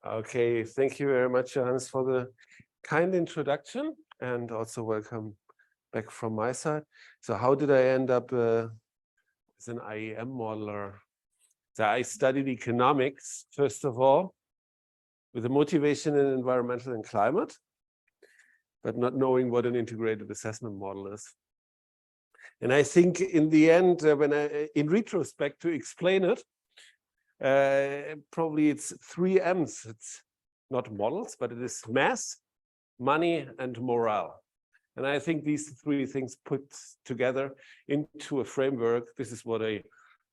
Okay, thank you very much, Johannes, for the kind introduction, and also welcome back from my side. So how did I end up as an IEM modeler? So I studied economics, first of all, with a motivation in environmental and climate, but not knowing what an integrated assessment model is. And I think in the end, in retrospect, to explain it, probably it's 3 M's. It's not models, but it is mass, money, and morale. And I think these 3 things put together into a framework. This is what a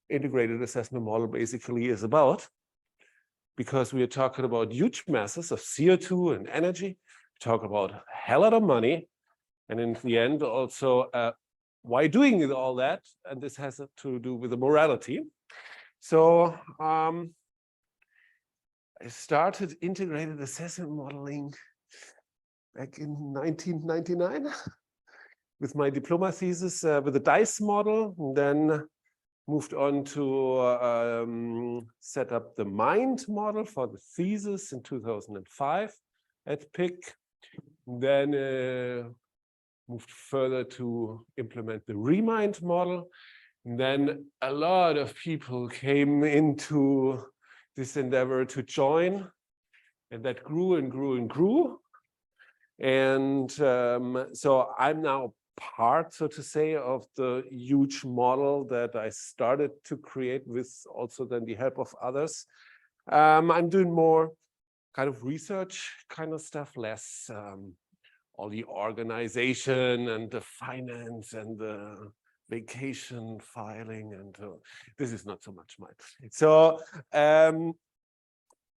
integrated assessment model basically is about, because we are talking about huge masses of CO2 and energy. We talk about a hell lot of money, and in the end also why doing all that, and this has to do with the morality. So I started integrated assessment modeling back in 1999 with my diploma thesis with the DICE model, and then moved on to set up the MIND model for the thesis in 2005 at PIC. Then moved further to implement the REMIND model. And then a lot of people came into this endeavor to join, and that grew and grew and grew. And so I'm now part, so to say, of the huge model that I started to create with also then the help of others. I'm doing more kind of research kind of stuff, less all the organization and the finance and the vacation filing, and this is not so much mine. So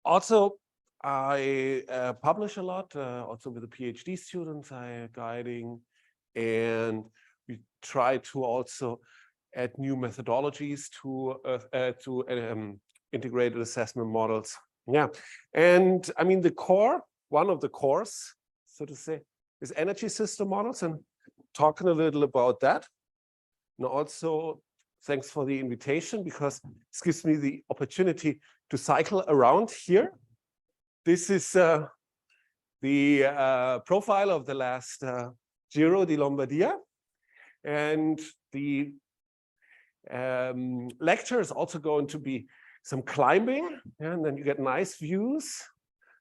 also I publish a lot, also with the PhD students I guiding, and we try to also add new methodologies to integrated assessment models. Yeah, and I mean the core, one of the cores, so to say, is energy system models, and talking a little about that. And also, thanks for the invitation, because this gives me the opportunity to cycle around here. This is the profile of the last Giro di Lombardia. And the lecture is also going to be some climbing, and then you get nice views.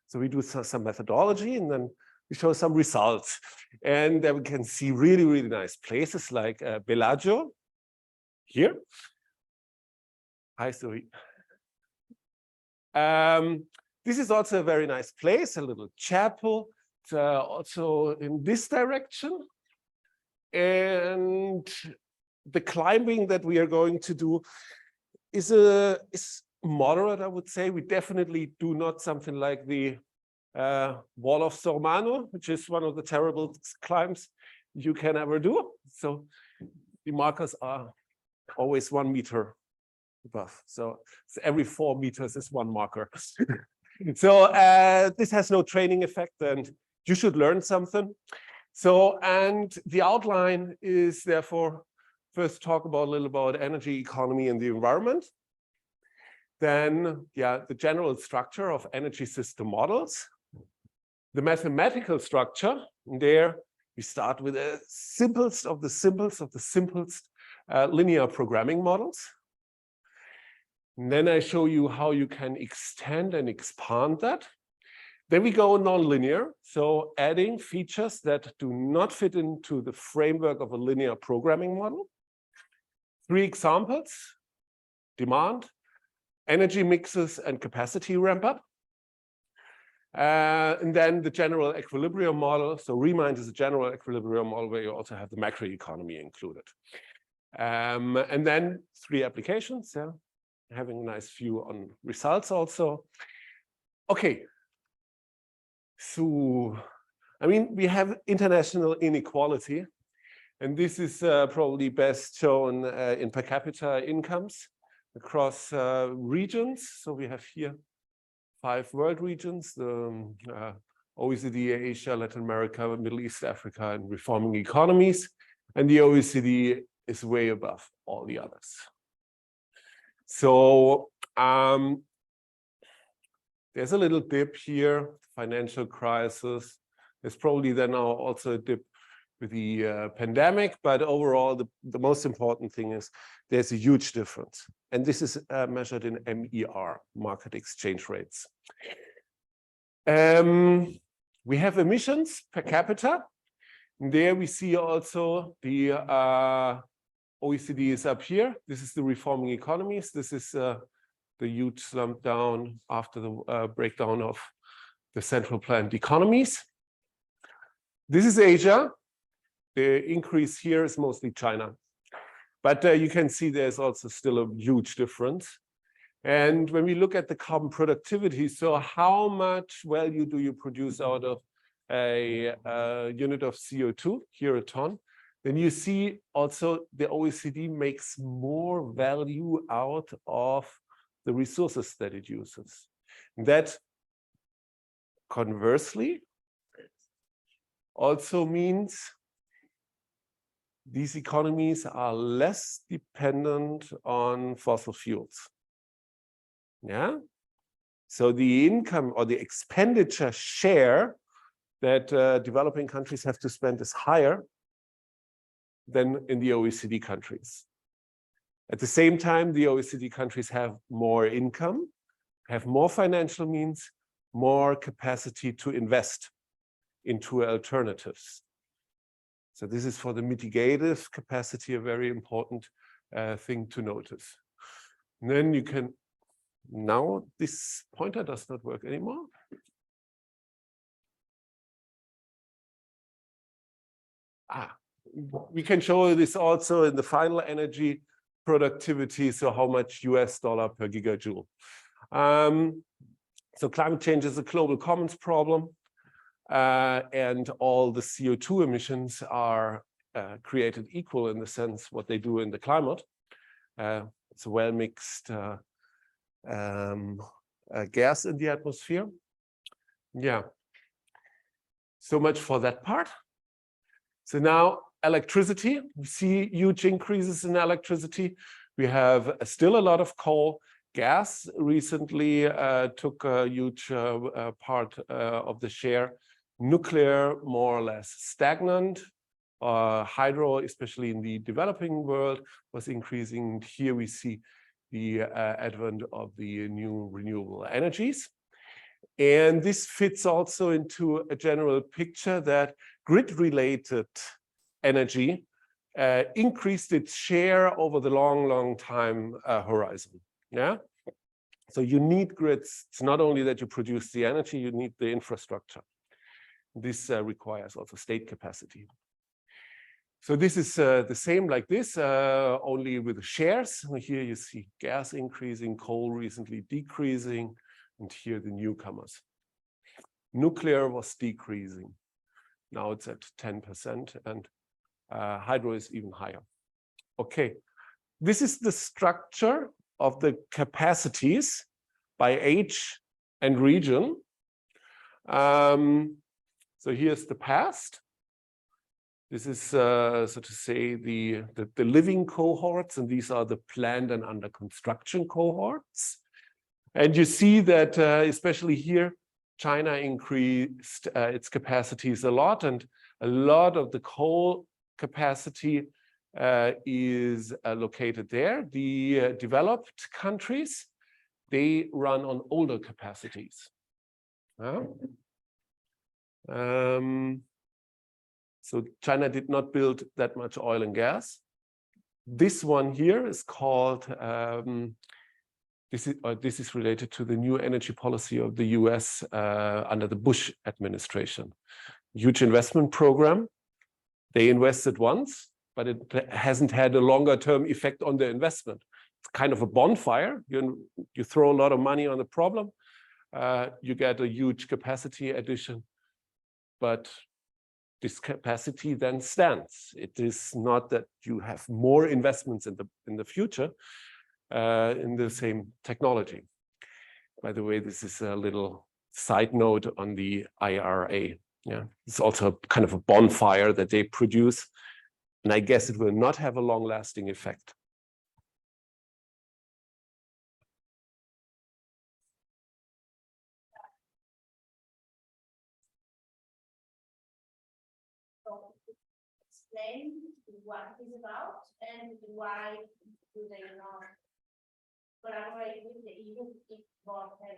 So we do some methodology, and then we show some results. And then we can see really, really nice places like Bellagio here. Hi, Zoe. This is also a very nice place, a little chapel, also in this direction. And the climbing that we are going to do is moderate, I would say. We definitely do not something like the Wall of Sormano, which is one of the terrible climbs you can ever do. So the markers are always 1 meter above. So every 4 meters is 1 marker. So this has no training effect, and you should learn something. So, and the outline is therefore first talk about a little about energy, economy, and the environment. Then, yeah, the general structure of energy system models. The mathematical structure, and there we start with the simplest of the simplest linear programming models. And then I show you how you can extend and expand that. Then we go nonlinear, so adding features that do not fit into the framework of a linear programming model. 3 examples: demand, energy mixes, and capacity ramp up. And then the general equilibrium model. So REMIND is a general equilibrium model where you also have the macroeconomy included. And then 3 applications, yeah, having a nice view on results also. Okay. So, I mean, we have international inequality, and this is probably best shown in per capita incomes across regions. So we have here 5 world regions: the OECD, Asia, Latin America, Middle East, Africa, and reforming economies. And the OECD is way above all the others. So There's a little dip here, financial crisis. There's probably then now also a dip with the pandemic, but overall, the most important thing is there's a huge difference. And this is measured in MER, market exchange rates. We have emissions per capita. And there we see also the OECD is up here. This is the reforming economies. This is the huge slump down after the breakdown of the central planned economies. This is Asia. The increase here is mostly China. But you can see there's also still a huge difference. And when we look at the carbon productivity, so how much value do you produce out of a unit of CO2, here a ton, then you see also the OECD makes more value out of the resources that it uses. That conversely also means these economies are less dependent on fossil fuels. Yeah. So the income or the expenditure share that developing countries have to spend is higher than in the OECD countries. At the same time, the OECD countries have more income, have more financial means, more capacity to invest into alternatives. So this is for the mitigative capacity a very important thing to notice. And then you can, now this pointer does not work anymore. We can show this also in the final energy productivity, so how much US dollar per gigajoule. So climate change is a global commons problem. And all the CO2 emissions are created equal in the sense what they do in the climate. It's a well-mixed gas in the atmosphere. Yeah. So much for that part. So now electricity, we see huge increases in electricity. We have still a lot of coal. Gas recently took a huge part of the share. Nuclear, more or less stagnant. Hydro, especially in the developing world, was increasing. Here we see the advent of the new renewable energies. And this fits also into a general picture that grid-related energy increased its share over the long time horizon. Yeah. So you need grids. It's not only that you produce the energy, you need the infrastructure. This requires also state capacity. So this is the same like this, only with the shares. Here you see gas increasing, coal recently decreasing, and here the newcomers. Nuclear was decreasing. Now it's at 10%, and hydro is even higher. Okay, this is the structure of the capacities by age and region. So here's the past. This is, so to say, the living cohorts, and these are the planned and under construction cohorts. And you see that, especially here, China increased its capacities a lot, and a lot of the coal capacity is located there. The developed countries, they run on older capacities. So China did not build that much oil and gas. This one here is called, this is related to the new energy policy of the US under the Bush administration. Huge investment program. They invested once, but it hasn't had a longer term effect on the investment. It's kind of a bonfire. You throw a lot of money on the problem, you get a huge capacity addition, but this capacity then stands. It is not that you have more investments in the future in the same technology. By the way, this is a little side note on the IRA. Yeah, it's also kind of a bonfire that they produce, and I guess it will not have a long-lasting effect. explain what it is about and why do they not collaborate with the EU if both have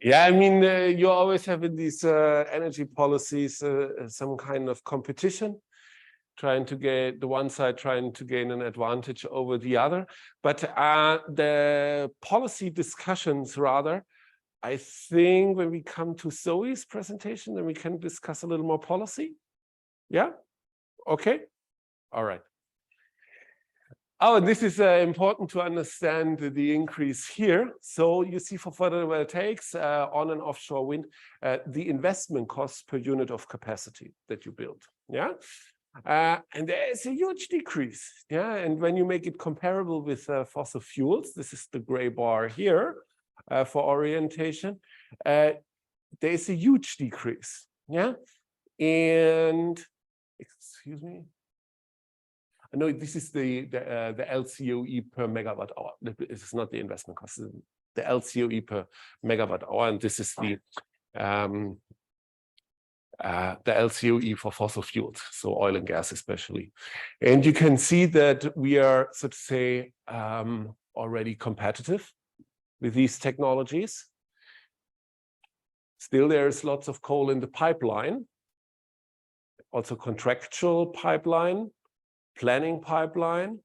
Yeah, I mean, you always have in these energy policies some kind of competition, trying to get the one side trying to gain an advantage over the other. But the policy discussions, rather, I think when we come to Zoe's presentation, then we can discuss a little more policy. Yeah? Okay? All right. Oh, and this is important to understand the increase here. So you see for photovoltaics on and offshore wind, the investment costs per unit of capacity that you build. Yeah. And there is a huge decrease. Yeah. And when you make it comparable with fossil fuels, this is the gray bar here for orientation, there is a huge decrease. Yeah. And excuse me. No, this is the LCOE per megawatt hour. This is not the investment cost. The LCOE per megawatt hour, and this is the LCOE for fossil fuels, so oil and gas especially. And you can see that we are, so to say, already competitive with these technologies. Still, there's lots of coal in the pipeline, also contractual pipeline, planning pipeline,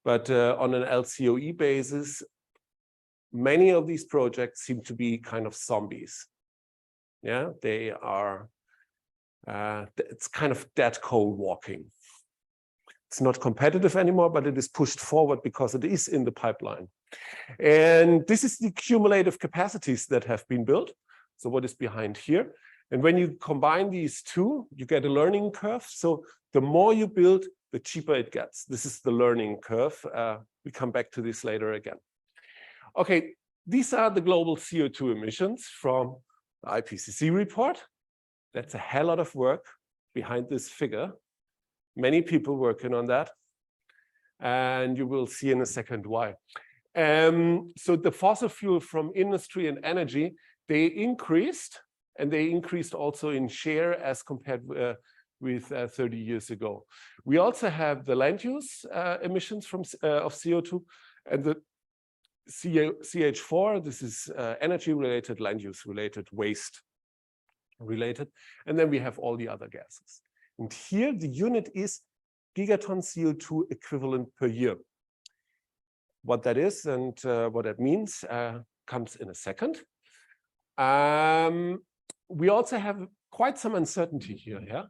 but on an LCOE basis, many of these projects seem to be kind of zombies. Yeah, they are, it's kind of dead coal walking. It's not competitive anymore, but it is pushed forward because it is in the pipeline. And this is the cumulative capacities that have been built. So what is behind here? And when you combine these two, you get a learning curve. So the more you build, the cheaper it gets. This is the learning curve. We come back to this later again. Okay, these are the global CO2 emissions from the IPCC report. That's a hell lot of work behind this figure. Many people working on that. And you will see in a second why. So the fossil fuel from industry and energy, they increased, and they increased also in share as compared with 30 years ago. We also have the land use emissions from of CO2 and the CH4. This is energy related, land use related, waste related, and then we have all the other gases. And here the unit is gigaton CO2 equivalent per year. What that is and what that means comes in a second. We also have quite some uncertainty here, yeah?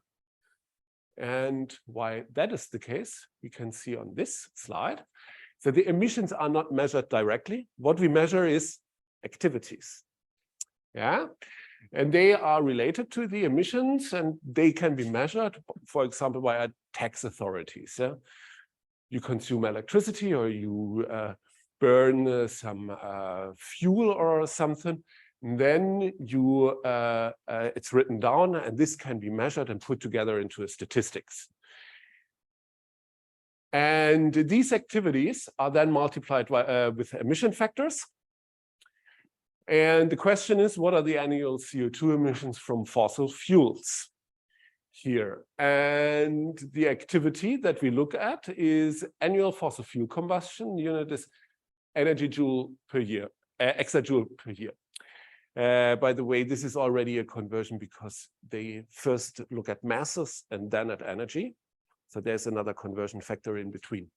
And why that is the case, we can see on this slide. So the emissions are not measured directly. What we measure is activities, yeah? And they are related to the emissions, and they can be measured, for example, by tax authorities, yeah? You consume electricity or you burn some fuel or something, and then you it's written down, and this can be measured and put together into a statistics. And these activities are then multiplied by, with emission factors. And the question is, what are the annual CO2 emissions from fossil fuels here? And the activity that we look at is annual fossil fuel combustion. The unit is energy joule per year, exajoule per year. By the way, this is already a conversion because they first look at masses and then at energy. So there's another conversion factor in between.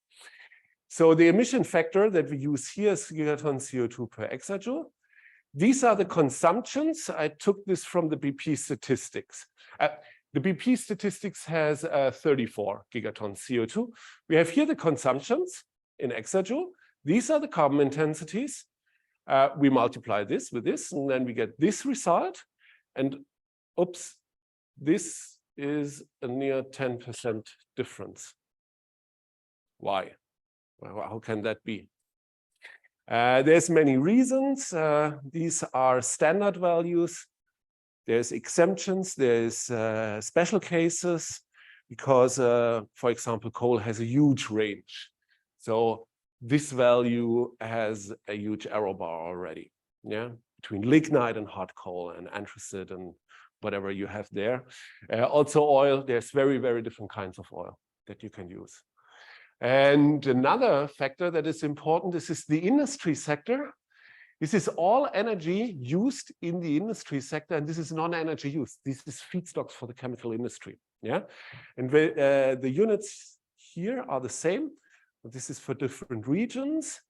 So the emission factor that we use here is gigaton CO2 per exajoule. These are the consumptions. I took this from the BP statistics. The BP statistics has 34 gigaton CO2. We have here the consumptions in exajoule. These are the carbon intensities. We multiply this with this, and then we get this result. And oops, this is a near 10% difference. Why? Well, how can that be? There's many reasons. These are standard values. There's exemptions. There's special cases because, for example, coal has a huge range. So this value has a huge error bar already, yeah, between lignite and hard coal and anthracite and whatever you have there. Also oil, there's very, very different kinds of oil that you can use. And another factor that is important, this is the industry sector. This is all energy used in the industry sector, and this is non-energy use. This is feedstocks for the chemical industry. Yeah, and the units here are the same. This is for different regions,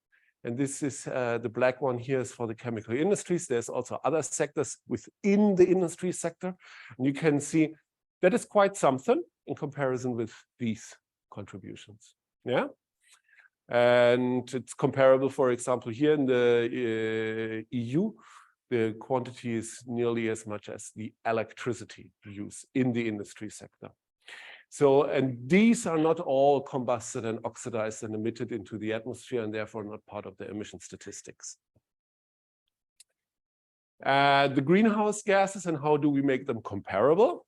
and this is the black one here is for the chemical industries. There's also other sectors within the industry sector, and you can see that is quite something in comparison with these contributions. Yeah. And it's comparable, for example, here in the EU, the quantity is nearly as much as the electricity use in the industry sector. So, and these are not all combusted and oxidized and emitted into the atmosphere, and therefore not part of the emission statistics. The greenhouse gases, and how do we make them comparable?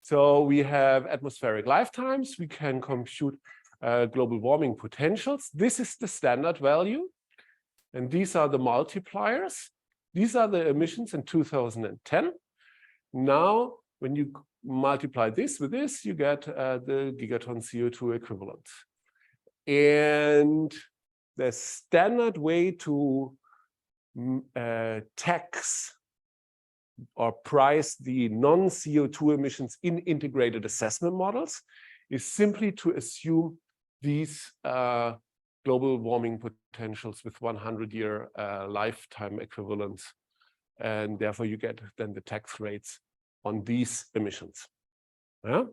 So we have atmospheric lifetimes. We can compute global warming potentials. This is the standard value, and these are the multipliers. These are the emissions in 2010. Now, when you multiply this with this, you get the gigaton CO2 equivalent. And the standard way to tax or price the non-CO2 emissions in integrated assessment models is simply to assume these global warming potentials with 100-year lifetime equivalents. And therefore, you get then the tax rates on these emissions. Yeah?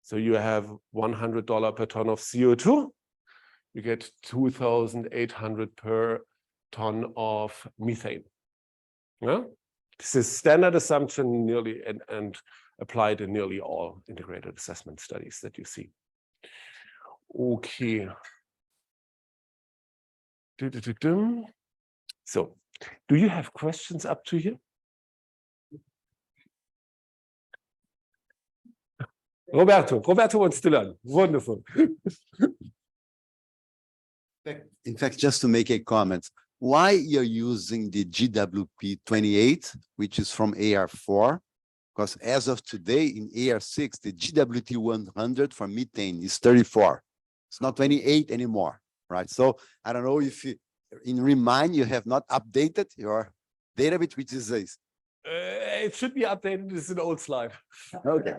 So you have $100 per ton of CO2. You get 2,800 per ton of methane. Yeah? This is standard assumption nearly and applied in nearly all integrated assessment studies that you see. Okay. So, do you have questions up to here? Roberto wants to learn. Wonderful. In fact, just to make a comment, why you're using the GWP 28, which is from AR4? Because as of today in AR6, the GWT 100 for methane is 34. It's not 28 anymore, right? So I don't know if you, in Remind you have not updated your database, which is this. It should be updated. It's an old slide. Okay.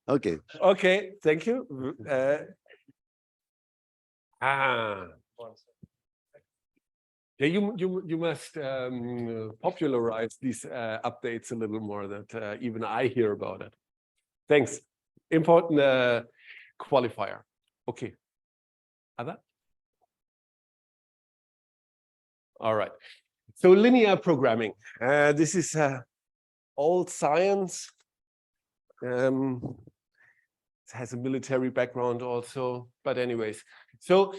Okay. Okay, thank you. Yeah, you must popularize these updates a little more, that even I hear about it. Thanks. Important qualifier. Okay. Other? All right. So linear programming. This is old science. It has a military background also, but anyways. So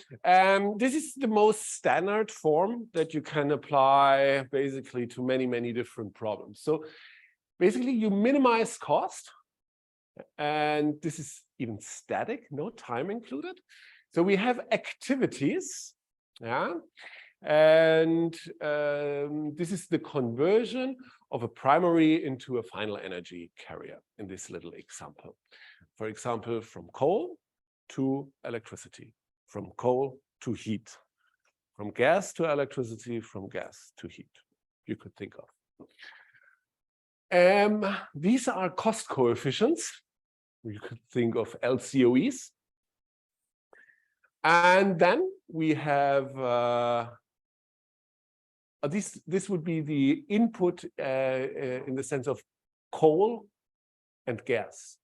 this is the most standard form that you can apply basically to many, many different problems. So basically you minimize cost, and this is even static, no time included. So we have activities, yeah, and this is the conversion of a primary into a final energy carrier in this little example. For example, from coal to electricity, from coal to heat, from gas to electricity, from gas to heat, you could think of. These are cost coefficients. You could think of LCOEs. And then we have, this would be the input in the sense of coal and gas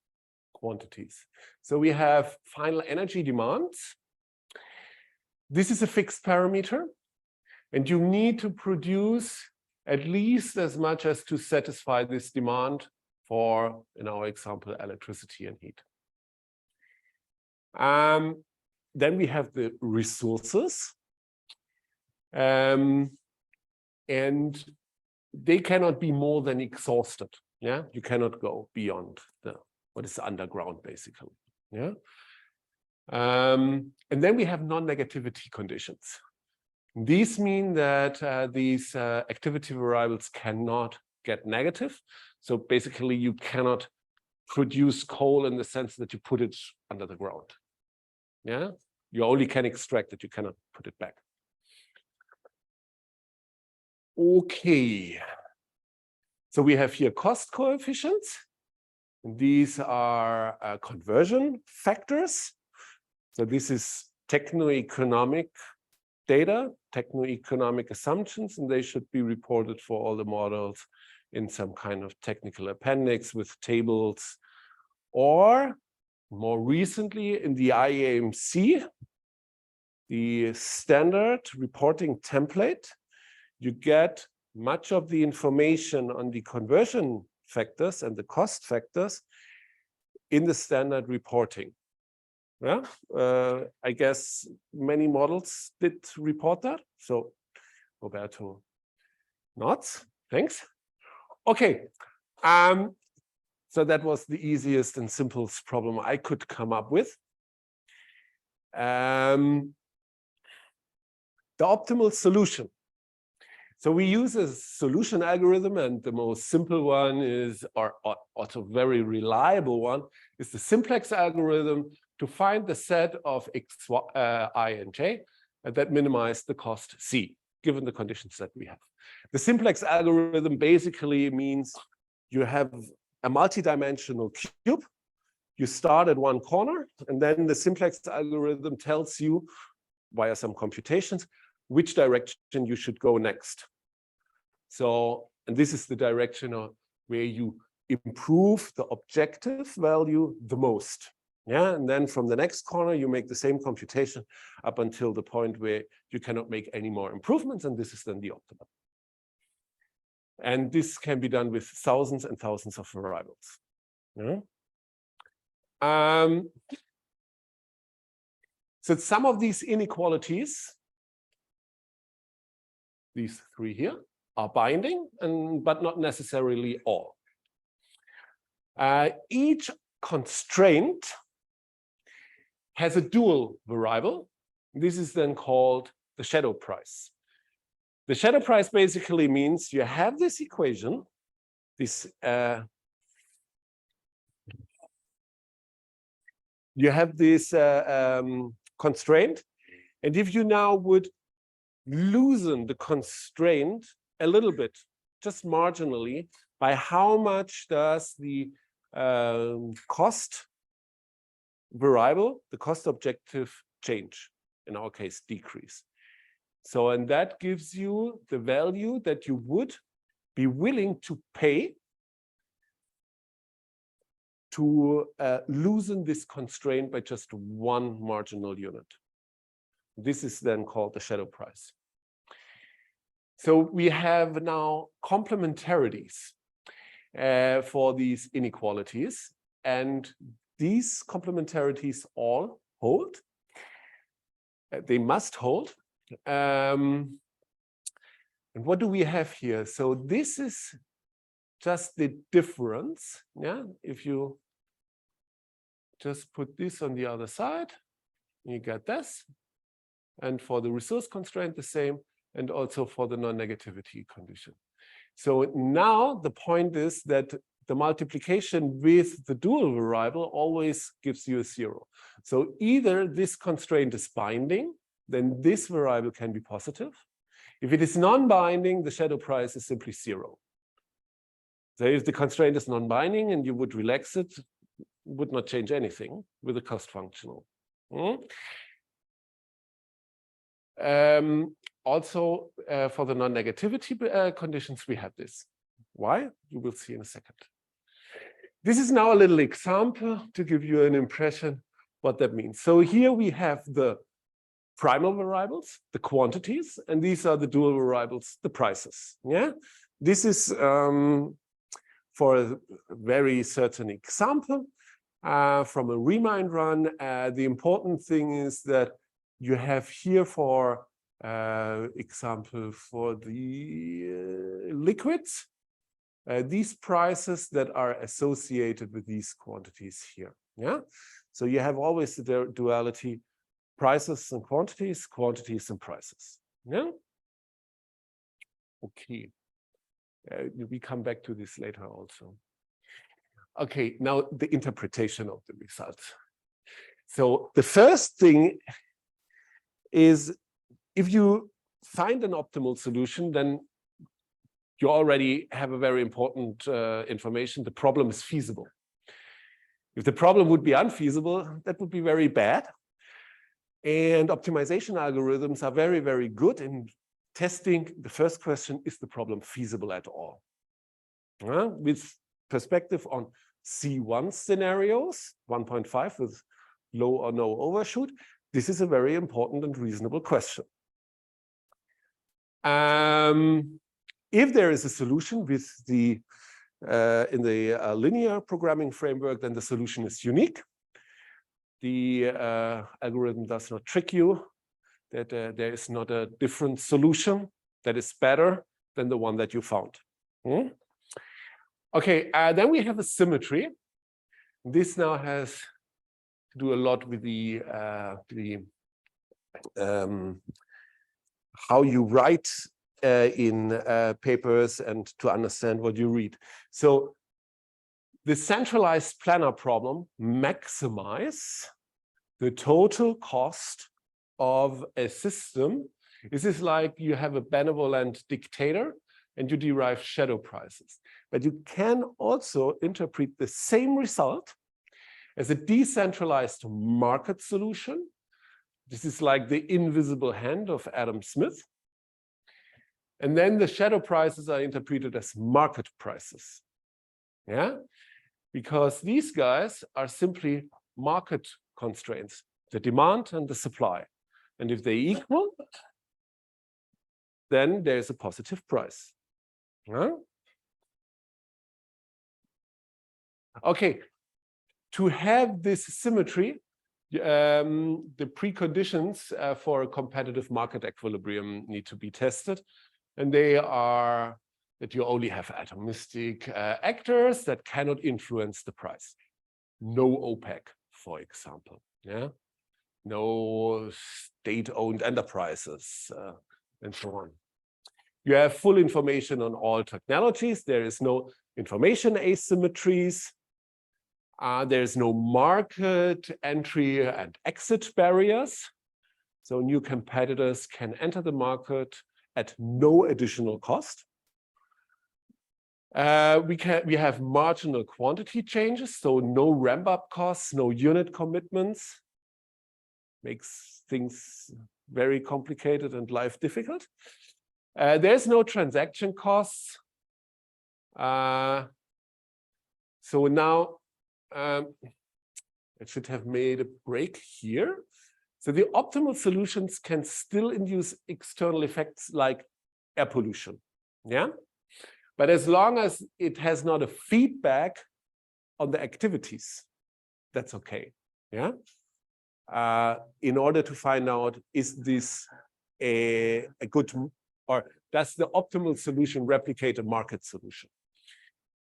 quantities. So we have final energy demands. This is a fixed parameter, and you need to produce at least as much as to satisfy this demand for, in our example, electricity and heat. Then we have the resources, and they cannot be more than exhausted. Yeah, you cannot go beyond what is underground, basically. Yeah, and then we have non-negativity conditions. These mean that these activity variables cannot get negative. So basically, you cannot produce coal in the sense that you put it under the ground. Yeah, you only can extract it, you cannot put it back. Okay. So we have here cost coefficients. These are conversion factors. So this is techno-economic data, techno-economic assumptions, and they should be reported for all the models in some kind of technical appendix with tables, or more recently in the IAMC, the standard reporting template. You get much of the information on the conversion factors and the cost factors in the standard reporting. Yeah, I guess many models did report that. So Roberto nods, thanks. Okay, so that was the easiest and simplest problem I could come up with. The optimal solution. So we use a solution algorithm, and the most simple one is, or also very reliable one, is the simplex algorithm to find the set of x, I, and j that minimize the cost c, given the conditions that we have. The simplex algorithm basically means you have a multidimensional cube. You start at one corner, and then the simplex algorithm tells you, via some computations, which direction you should go next. So, and this is the direction where you improve the objective value the most. Yeah, and then from the next corner, you make the same computation up until the point where you cannot make any more improvements, and this is then the optimum. And this can be done with thousands and thousands of variables. Yeah. So some of these inequalities, these three here, are binding, but not necessarily all. Each constraint has a dual variable. This is then called the shadow price. The shadow price basically means you have this equation, this you have this constraint, and if you now would loosen the constraint a little bit, just marginally, by how much does the cost variable, the cost objective, change? In our case, decrease. So, and that gives you the value that you would be willing to pay to loosen this constraint by just one marginal unit. This is then called the shadow price. So we have now complementarities for these inequalities, and these complementarities all hold. They must hold. And what do we have here? So this is just the difference. Yeah, if you just put this on the other side, you get this. And for the resource constraint, the same, and also for the non-negativity condition. So now the point is that the multiplication with the dual variable always gives you a 0. So either this constraint is binding, then this variable can be positive. If it is non-binding, the shadow price is simply 0. So if the constraint is non-binding and you would relax it, would not change anything with the cost functional. Also, for the non-negativity conditions, we have this. Why? You will see in a second. This is now a little example to give you an impression what that means. So here we have the primal variables, the quantities, and these are the dual variables, the prices. Yeah, this is for a very certain example from a remind run. The important thing is that you have here, for example, for the liquids, these prices that are associated with these quantities here. Yeah, so you have always the duality: prices and quantities, quantities and prices. Yeah. Okay. We come back to this later also. Okay, now the interpretation of the results. So the first thing is, if you find an optimal solution, then you already have a very important information. The problem is feasible. If the problem would be unfeasible, that would be very bad. And optimization algorithms are very, very good in testing the first question, is the problem feasible at all? With perspective on C1 scenarios, 1.5 with low or no overshoot, this is a very important and reasonable question. If there is a solution with the in the linear programming framework, then the solution is unique. The algorithm does not trick you, that there is not a different solution that is better than the one that you found. Okay, then we have a symmetry. This now has to do a lot with the how you write in papers and to understand what you read. So the centralized planner problem maximize the total cost of a system. This is like you have a benevolent dictator and you derive shadow prices. But you can also interpret the same result as a decentralized market solution. This is like the invisible hand of Adam Smith. And then the shadow prices are interpreted as market prices. Yeah, because these guys are simply market constraints, the demand and the supply. And if they equal, then there's a positive price. Huh? Okay, to have this symmetry, the preconditions for a competitive market equilibrium need to be tested. And they are that you only have atomistic actors that cannot influence the price. No OPEC, for example. Yeah, no state-owned enterprises, and so on. You have full information on all technologies. There is no information asymmetries. There is no market entry and exit barriers. So new competitors can enter the market at no additional cost. We have marginal quantity changes, so no ramp-up costs, no unit commitments. Makes things very complicated and life difficult. There's no transaction costs. So now I should have made a break here. So the optimal solutions can still induce external effects like air pollution. Yeah. But as long as it has not a feedback on the activities, that's okay. Yeah. In order to find out, is this a good, or does the optimal solution replicate a market solution?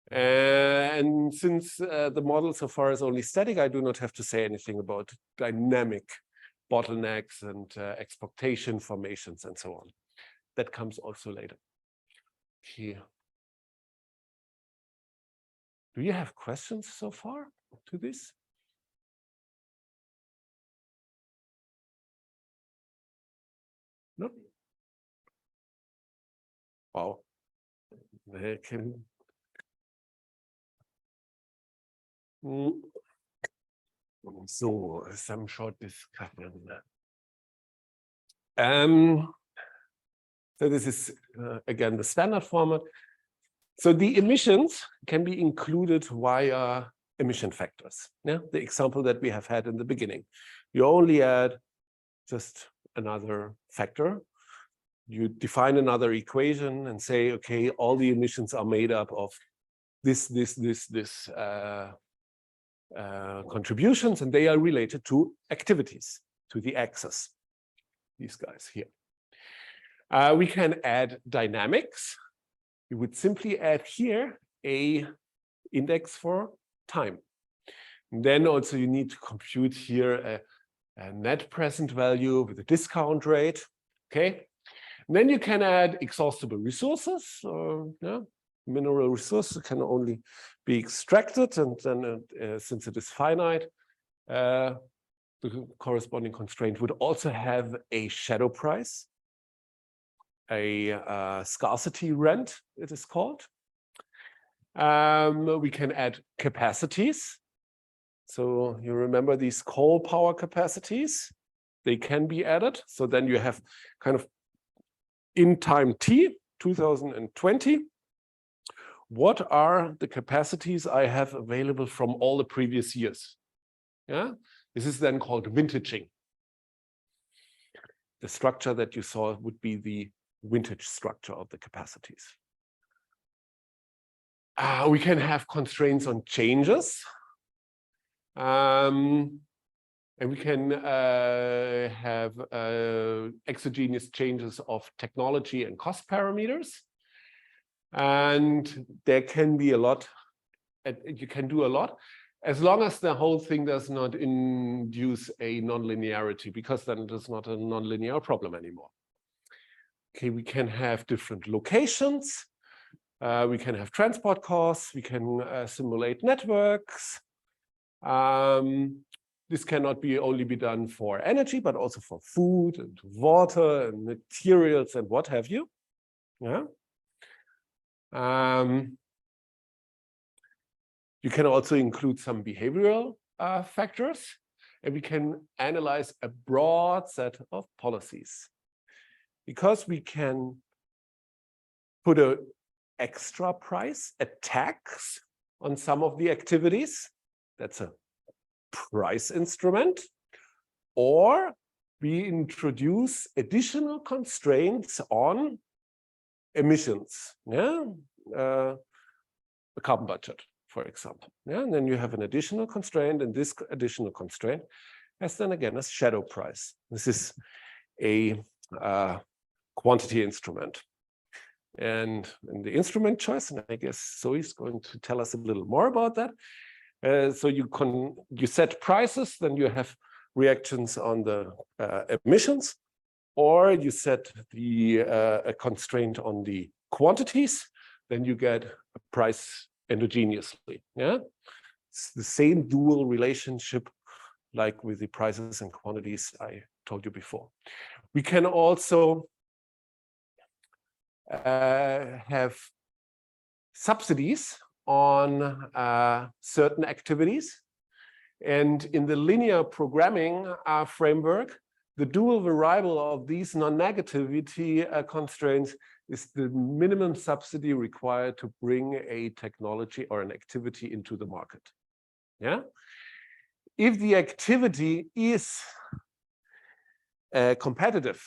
And since the model so far is only static, I do not have to say anything about dynamic bottlenecks and expectation formations and so on. That comes also later. Here. Do you have questions so far to this? No? Wow. They can. So, some short discussion. So this is, again, the standard format. So the emissions can be included via emission factors. Yeah, the example that we have had in the beginning. You only add just another factor. You define another equation and say, okay, all the emissions are made up of this contributions, and they are related to activities, to the axis. These guys here. We can add dynamics. You would simply add here a index for time. And then also you need to compute here a net present value with a discount rate. Okay. And then you can add exhaustible resources. Yeah. mineral resource can only be extracted, and then since it is finite, the corresponding constraint would also have a shadow price, a scarcity rent, it is called. We can add capacities. So you remember these coal power capacities? They can be added. So then you have kind of in time t, 2020, what are the capacities I have available from all the previous years? Yeah, this is then called vintaging. The structure that you saw would be the vintage structure of the capacities. We can have constraints on changes. And we can have exogenous changes of technology and cost parameters. And there can be a lot, you can do a lot, as long as the whole thing does not induce a nonlinearity, because then it is not a nonlinear problem anymore. Okay, we can have different locations. We can have transport costs. We can simulate networks. This cannot be only be done for energy, but also for food and water and materials and what have you. Yeah. You can also include some behavioral factors, and we can analyze a broad set of policies, because we can put an extra price, a tax on some of the activities. That's a price instrument. Or we introduce additional constraints on emissions. Yeah, a carbon budget, for example. Yeah, and then you have an additional constraint, and this additional constraint has then again a shadow price. This is a quantity instrument. And in the instrument choice, and I guess Zoe's going to tell us a little more about that. So you set prices, then you have reactions on the emissions, or you set the a constraint on the quantities, then you get a price endogenously. Yeah, it's the same dual relationship like with the prices and quantities I told you before. We can also have subsidies on certain activities. And in the linear programming framework, the dual variable of these non-negativity constraints is the minimum subsidy required to bring a technology or an activity into the market. Yeah. If the activity is competitive,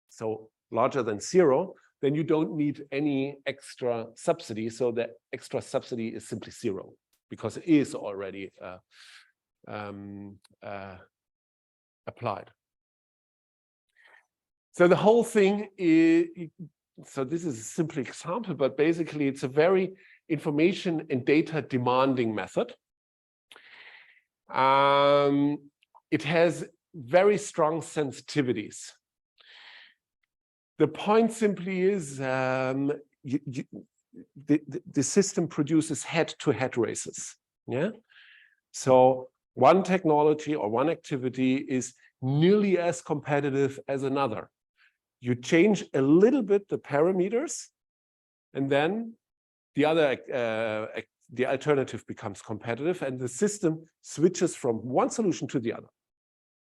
so larger than 0, then you don't need any extra subsidy. So the extra subsidy is simply 0, because it is already applied. So the whole thing is, so this is a simple example, but basically it's a very information and data demanding method. It has very strong sensitivities. The point simply is the system produces head-to-head races. Yeah. So one technology or one activity is nearly as competitive as another. You change a little bit the parameters, and then the other the alternative becomes competitive, and the system switches from one solution to the other.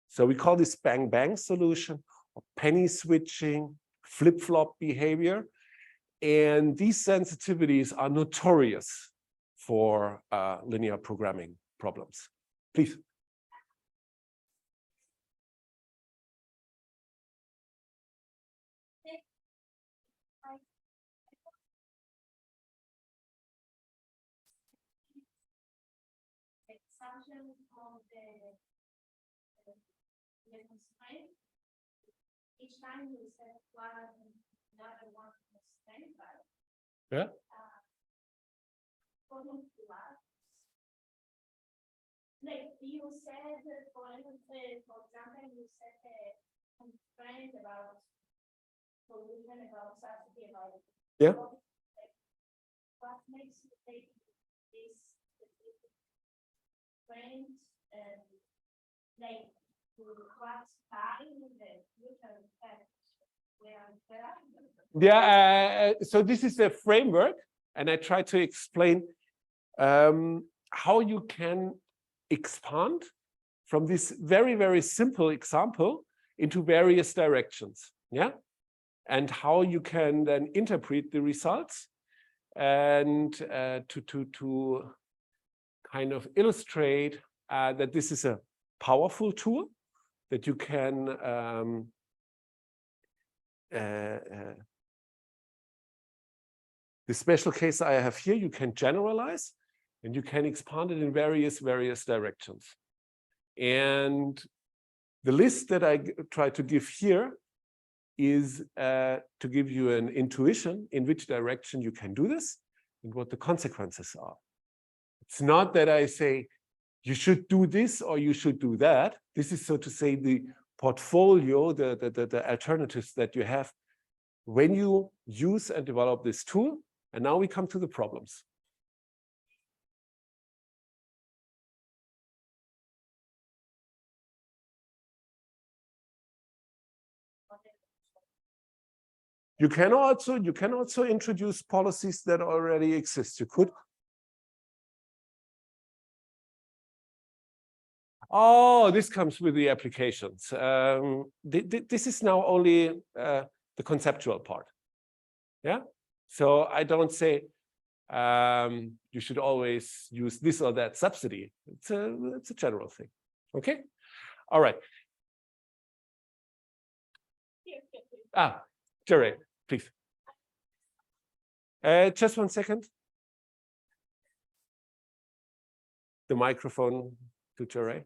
So we call this bang-bang solution, or penny switching, flip-flop behavior. And these sensitivities are notorious for linear programming problems. Please. Example of the constraint. Each time you set one another one constraint, right? Yeah. According to us, like you said, for example, you set a constraint about pollution, about subsidy, about yeah. constraints and like what time that you can affect where Yeah, so this is the framework, and I try to explain how you can expand from this very, very simple example into various directions, yeah? And how you can then interpret the results and to kind of illustrate that this is a powerful tool that you can the special case I have here, you can generalize and you can expand it in various directions. And the list that I try to give here is to give you an intuition in which direction you can do this and what the consequences are. It's not that I say you should do this or you should do that. This is, so to say, the portfolio, the alternatives that you have when you use and develop this tool. And now we come to the problems. You can also introduce policies that already exist. You could. Oh, this comes with the applications. This is now only the conceptual part. Yeah. So I don't say you should always use this or that subsidy. It's a general thing. Okay. All right. Jerry, please. Just 1 second. The microphone to Jerry.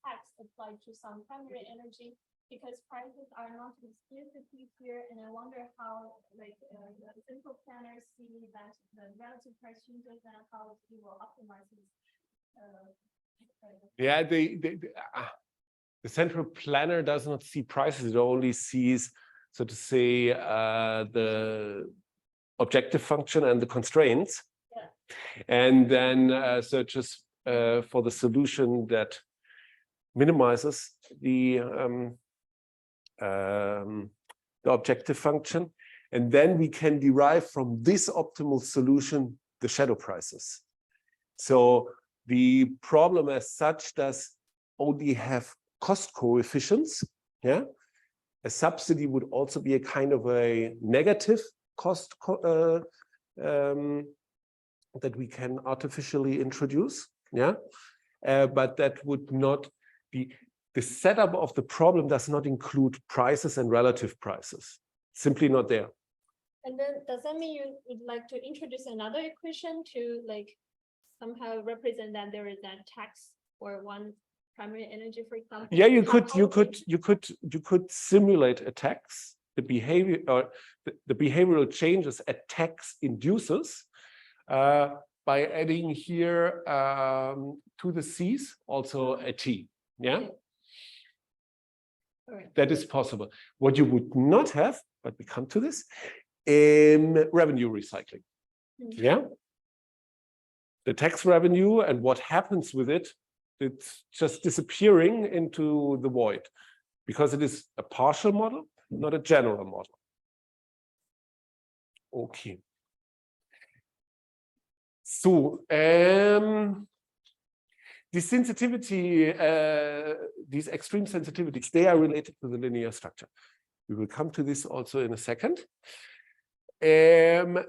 Tax applied to some primary energy because prices are not explicitly here, and I wonder how, like, the central planners see that the relative price changes and how it will optimize this. Yeah, the central planner does not see prices; it only sees, so to say, the objective function and the constraints, yeah. And then searches for the solution that minimizes the objective function, and then we can derive from this optimal solution the shadow prices. So the problem as such does only have cost coefficients. Yeah, a subsidy would also be a kind of a negative cost that we can artificially introduce. Yeah, but that would not be. The setup of the problem does not include prices and relative prices. Simply not there. And then does that mean you would like to introduce another equation to, like, somehow represent that there is a tax for one primary energy, for example? Yeah, you could simulate a tax, the behavior or the behavioral changes a tax induces by adding here to the C's also a T. Yeah. Okay. All right. That is possible. What you would not have, but we come to this, in revenue recycling. Mm-hmm. Yeah. The tax revenue and what happens with it, it's just disappearing into the void because it is a partial model, not a general model. Okay. So, the sensitivity, these extreme sensitivities, they are related to the linear structure. We will come to this also in a second.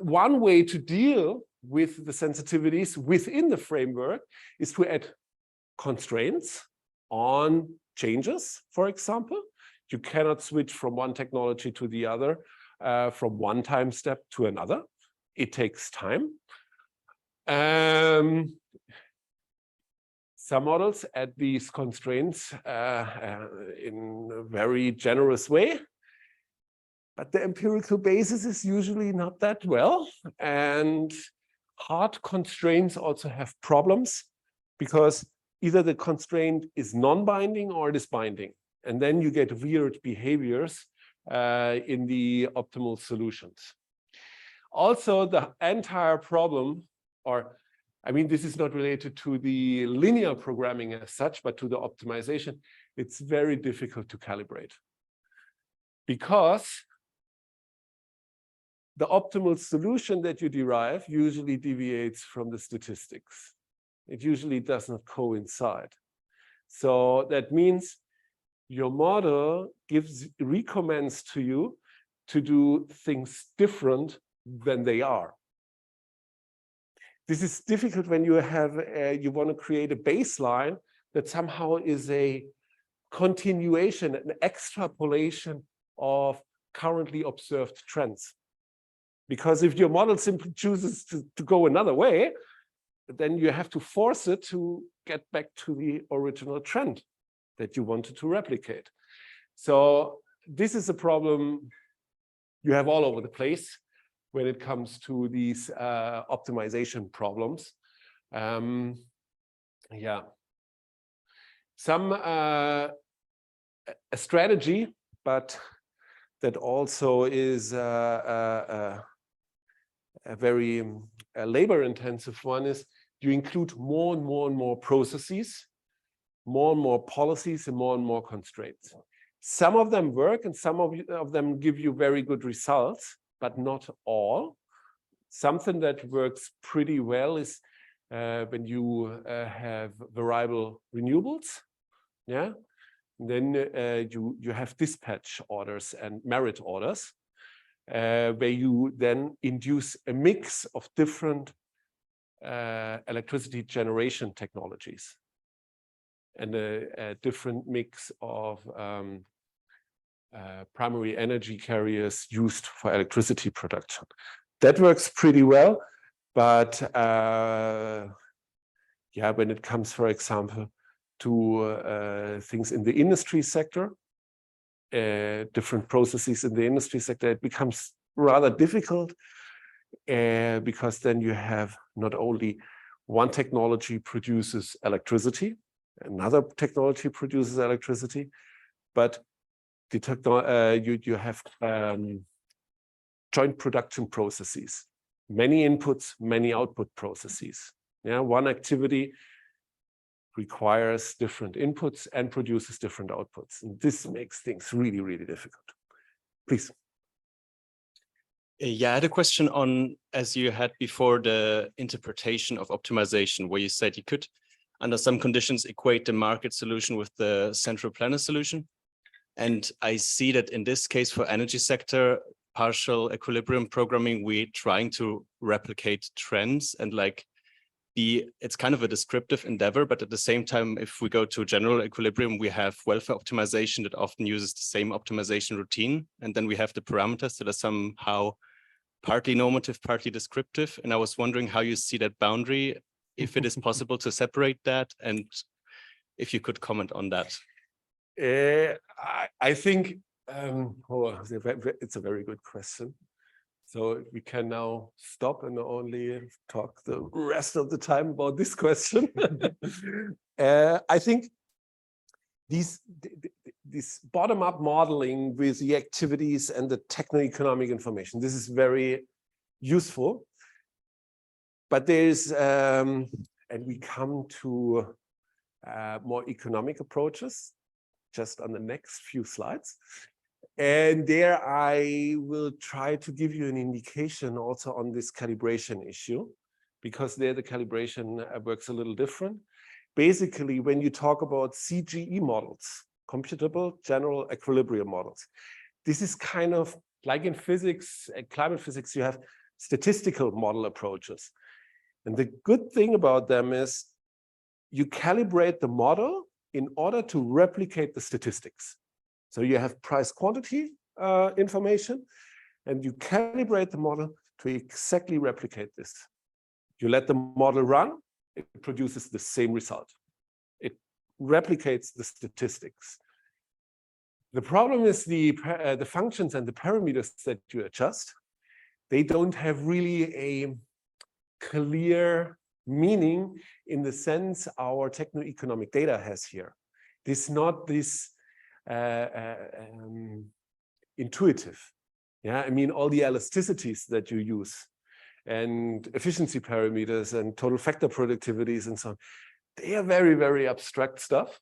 One way to deal with the sensitivities within the framework is to add constraints on changes, for example. You cannot switch from one technology to the other, from one time step to another. It takes time. Some models add these constraints in a very generous way, but the empirical basis is usually not that well. And hard constraints also have problems because either the constraint is non-binding or it is binding. And then you get weird behaviors in the optimal solutions. Also, the entire problem, or I mean, this is not related to the linear programming as such, but to the optimization, it's very difficult to calibrate. Because the optimal solution that you derive usually deviates from the statistics. It usually does not coincide. So that means your model recommends to you to do things different than they are. This is difficult when you have you want to create a baseline that somehow is a continuation, an extrapolation of currently observed trends. Because if your model simply chooses to go another way, then you have to force it to get back to the original trend that you wanted to replicate. So this is a problem you have all over the place when it comes to these optimization problems. Yeah. Some a strategy, but that also is a very labor-intensive one, is you include more and more processes, more and more policies, and more constraints. Some of them work, and some of them give you very good results, but not all. Something that works pretty well is when you have variable renewables. Yeah. And then you have dispatch orders and merit orders, where you then induce a mix of different electricity generation technologies and a different mix of primary energy carriers used for electricity production. That works pretty well, but yeah, when it comes, for example, to things in the industry sector, different processes in the industry sector, it becomes rather difficult because then you have not only one technology produces electricity, another technology produces electricity, but you have joint production processes, many inputs, many output processes. Yeah, one activity requires different inputs and produces different outputs. And this makes things really, really difficult. Please. Yeah, I had a question on, as you had before, the interpretation of optimization, where you said you could, under some conditions, equate the market solution with the central planner solution. And I see that in this case for energy sector, partial equilibrium programming, we're trying to replicate trends and like it's kind of a descriptive endeavor, but at the same time, if we go to general equilibrium, we have welfare optimization that often uses the same optimization routine. And then we have the parameters that are somehow partly normative, partly descriptive. And I was wondering how you see that boundary, if it is possible to separate that, and if you could comment on that. I think it's a very good question. So we can now stop and only talk the rest of the time about this question. I think this bottom-up modeling with the activities and the techno-economic information, this is very useful. But there's, and we come to more economic approaches just on the next few slides. And there I will try to give you an indication also on this calibration issue, because there the calibration works a little different. Basically, when you talk about CGE models, computable general equilibrium models, this is kind of like in physics, climate physics, you have statistical model approaches. And the good thing about them is you calibrate the model in order to replicate the statistics. So you have price quantity information, and you calibrate the model to exactly replicate this. You let the model run, it produces the same result. It replicates the statistics. The problem is the functions and the parameters that you adjust, they don't have really a clear meaning in the sense our techno-economic data has here. This is not this intuitive. Yeah, I mean, all the elasticities that you use and efficiency parameters and total factor productivities and so on, they are very, very abstract stuff.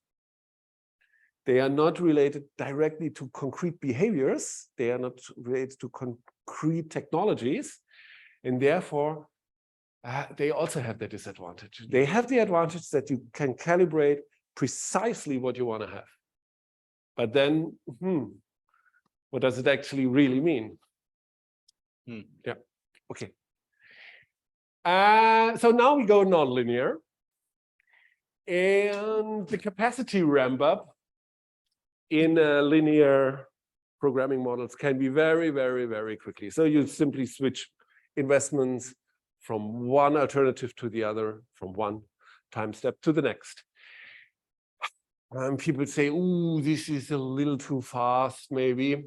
They are not related directly to concrete behaviors. They are not related to concrete technologies. And therefore, they also have the disadvantage. They have the advantage that you can calibrate precisely what you want to have. But then, what does it actually really mean? Yeah, okay. So now we go nonlinear. And the capacity ramp up in linear programming models can be very, very, very quickly. So you simply switch investments from one alternative to the other, from one time step to the next. And people say, ooh, this is a little too fast, maybe.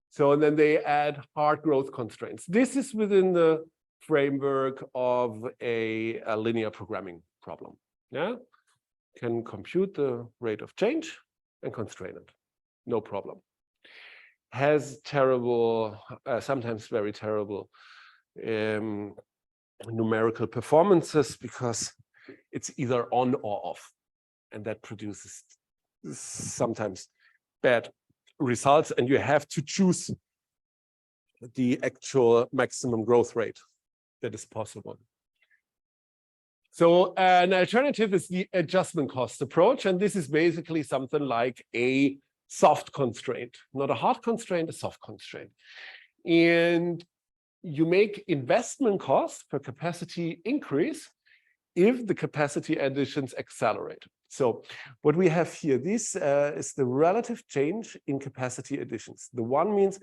So then they add hard growth constraints. This is within the framework of a linear programming problem. Yeah, can compute the rate of change and constrain it. No problem. Has terrible, sometimes very terrible numerical performances because it's either on or off. And that produces sometimes bad results. And you have to choose the actual maximum growth rate that is possible. So an alternative is the adjustment cost approach. And this is basically something like a soft constraint, not a hard constraint, a soft constraint. And you make investment costs per capacity increase if the capacity additions accelerate. So what we have here, this is the relative change in capacity additions. The one means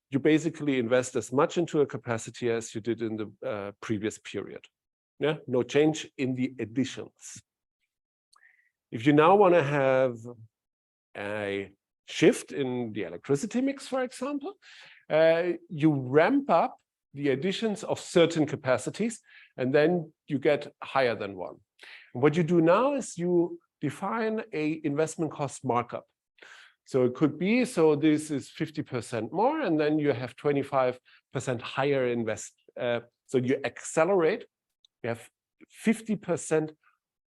you basically invest as much into a capacity as you did in the previous period. Yeah, no change in the additions. If you now want to have a shift in the electricity mix, for example, you ramp up the additions of certain capacities, and then you get higher than one. And what you do now is you define a investment cost markup. So it could be, so this is 50% more, and then you have 25% higher invest. So you accelerate. You have 50%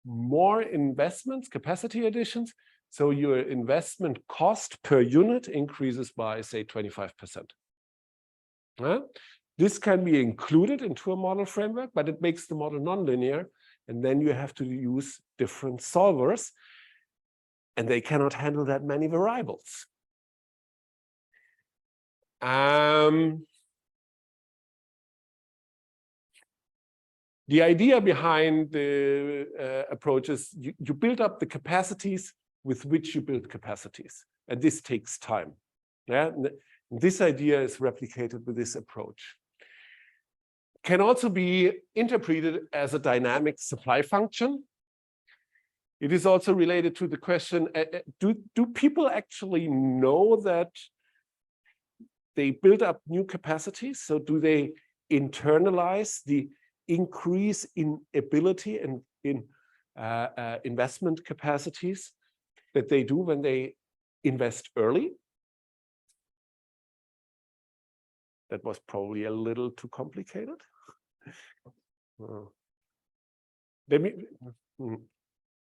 more investments, capacity additions. So your investment cost per unit increases by, say, 25%. This can be included into a model framework, but it makes the model nonlinear. And then you have to use different solvers. And they cannot handle that many variables. The idea behind the approach is you build up the capacities with which you build capacities. And this takes time. Yeah? This idea is replicated with this approach. Can also be interpreted as a dynamic supply function. It is also related to the question, do people actually know that they build up new capacities? So do they internalize the increase in ability and in investment capacities that they do when they invest early? That was probably a little too complicated.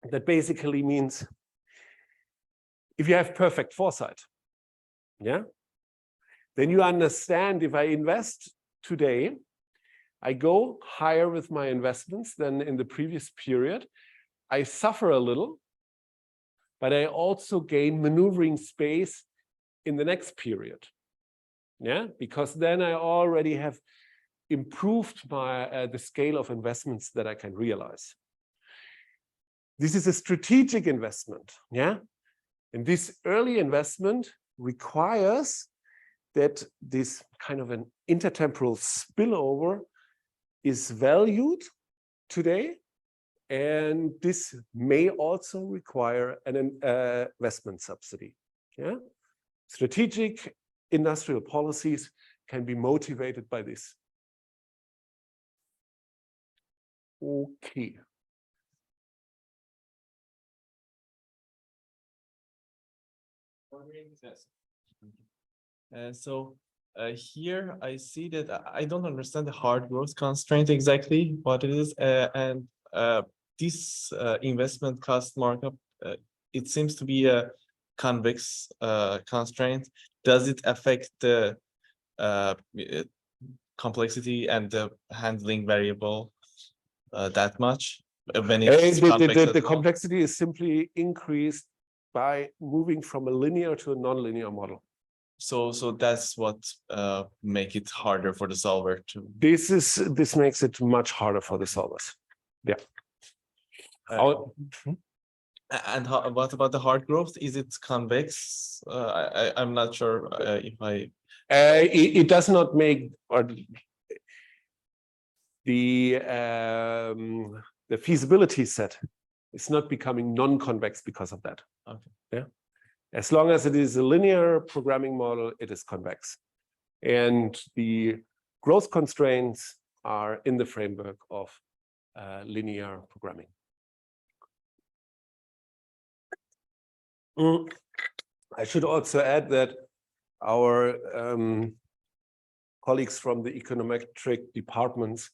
That basically means if you have perfect foresight, yeah, then you understand if I invest today, I go higher with my investments than in the previous period. I suffer a little, but I also gain maneuvering space in the next period. Yeah, because then I already have improved my the scale of investments that I can realize. This is a strategic investment, yeah? And this early investment requires that this kind of an intertemporal spillover is valued today, and this may also require an investment subsidy, yeah? Strategic industrial policies can be motivated by this. Okay. So Here I see that I don't understand the hard growth constraint exactly what it is, and this investment cost markup, it seems to be a convex constraint. Does it affect the complexity and the handling variable that much when it's convex as The well? complexity is simply increased by moving from a linear to a nonlinear model. So that's what make it harder for the solver to. This makes it much harder for the solvers. Yeah. And what about the hard growth? Is it convex? I'm not sure if I. It does not make or the feasibility set is not becoming non-convex because of that. Okay. Yeah. As long as it is a linear programming model, it is convex. And the growth constraints are in the framework of linear programming. I should also add that our colleagues from the econometric departments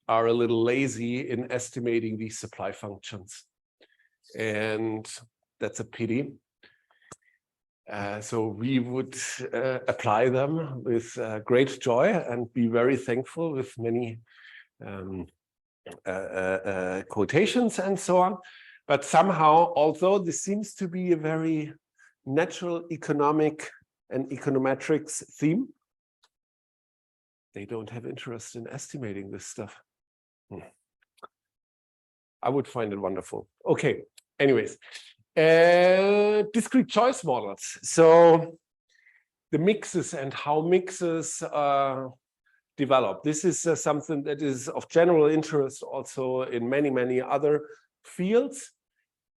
are a little lazy in estimating these supply functions. And that's a pity. So we would apply them with great joy and be very thankful with many quotations and so on. But somehow, although this seems to be a very natural economic and econometrics theme, they don't have interest in estimating this stuff. I would find it wonderful. Okay, anyways. Discrete choice models. So the mixes and how mixes develop. This is something that is of general interest also in many, many other fields.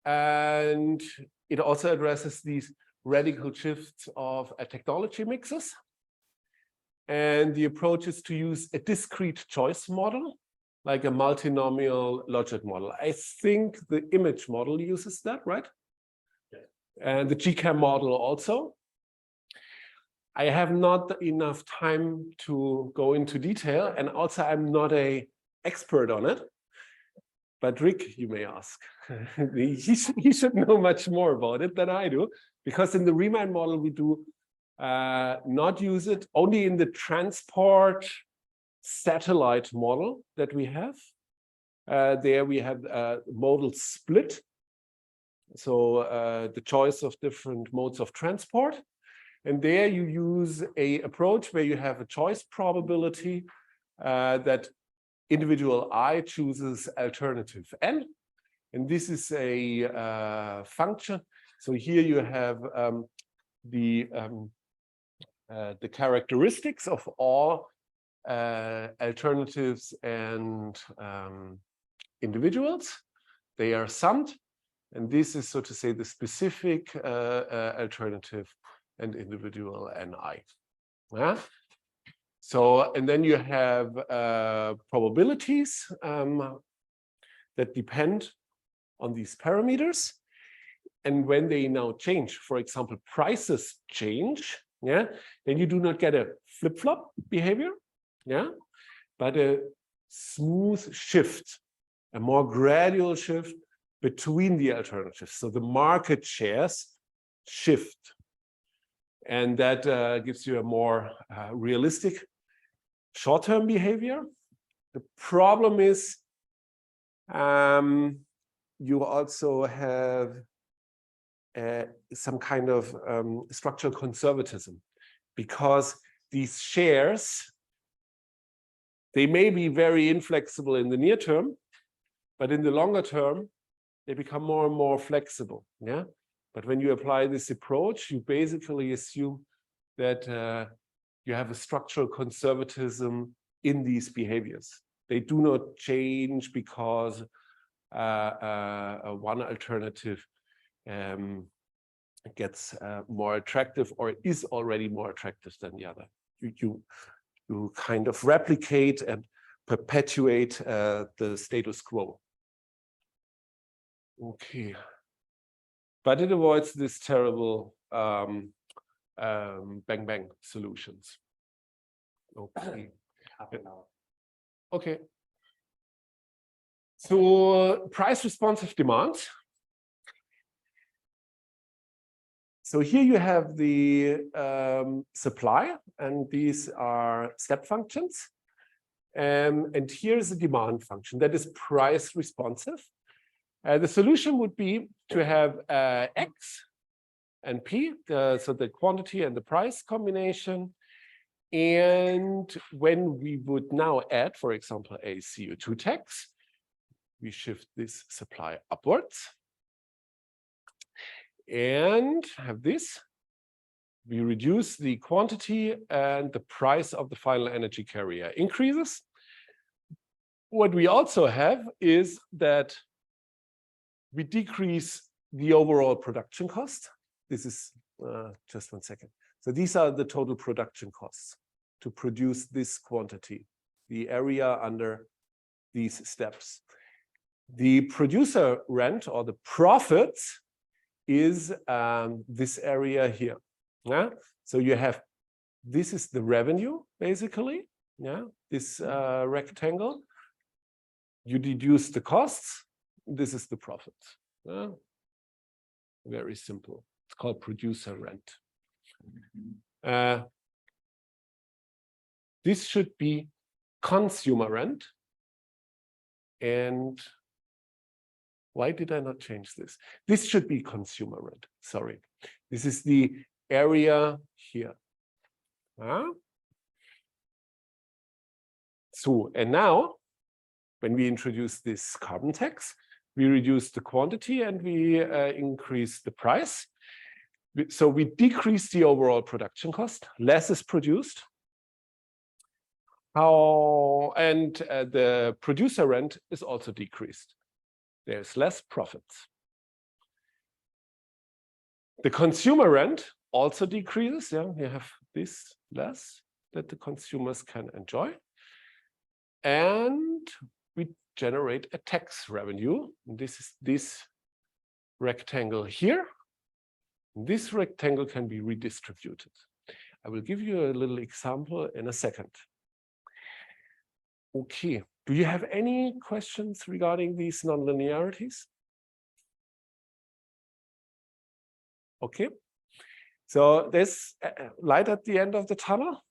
And it also addresses these radical shifts of technology mixes. And the approach is to use a discrete choice model, like a multinomial logic model. I think the image model uses that, right? And the GCAM model also. I have not enough time to go into detail, and also I'm not an expert on it. But Rick, you may ask. He should know much more about it than I do, because in the Riemann model we do not use it only in the transport satellite model that we have. There we have modal split. So the choice of different modes of transport. And there you use an approach where you have a choice probability that individual I chooses alternative n. And this is a function. So here you have the characteristics of all alternatives and individuals. They are summed. And this is, so to say, the specific alternative and individual ni. Yeah? So, and then you have probabilities that depend on these parameters. And when they now change, for example, prices change, yeah, then you do not get a flip-flop behavior, yeah, but a smooth shift, a more gradual shift between the alternatives. So the market shares shift. And that gives you a more realistic short-term behavior. The problem is you also have some kind of structural conservatism, because these shares, they may be very inflexible in the near term, but in the longer term, they become more and more flexible. Yeah. But when you apply this approach, you basically assume that you have a structural conservatism in these behaviors. They do not change because one alternative gets more attractive or is already more attractive than the other. You kind of replicate and perpetuate the status quo. Okay. But it avoids this terrible bang-bang solutions. Okay. Okay. So price responsive demand. So here you have the supply, and these are step functions. And here's a demand function that is price responsive. The solution would be to have X and P, so the quantity and the price combination. And when we would now add, for example, a CO2 tax, we shift this supply upwards and have this. We reduce the quantity and the price of the final energy carrier increases. What we also have is that we decrease the overall production cost. This is just 1 second. So these are the total production costs to produce this quantity, the area under these steps. The producer rent or the profits is this area here. Yeah. So you have, this is the revenue basically. Yeah. This rectangle. You deduce the costs. This is the profit. Yeah. Very simple. It's called producer rent. This should be consumer rent. And why did I not change this? This should be consumer rent. Sorry. This is the area here. So, and now, when we introduce this carbon tax, we reduce the quantity and we increase the price. So we decrease the overall production cost, less is produced. And the producer rent is also decreased. There's less profits. The consumer rent also decreases. Yeah, you have this less that the consumers can enjoy. And we generate a tax revenue. This is this rectangle here. This rectangle can be redistributed. I will give you a little example in a second. Okay, do you have any questions regarding these nonlinearities? Okay, so there's light at the end of the tunnel.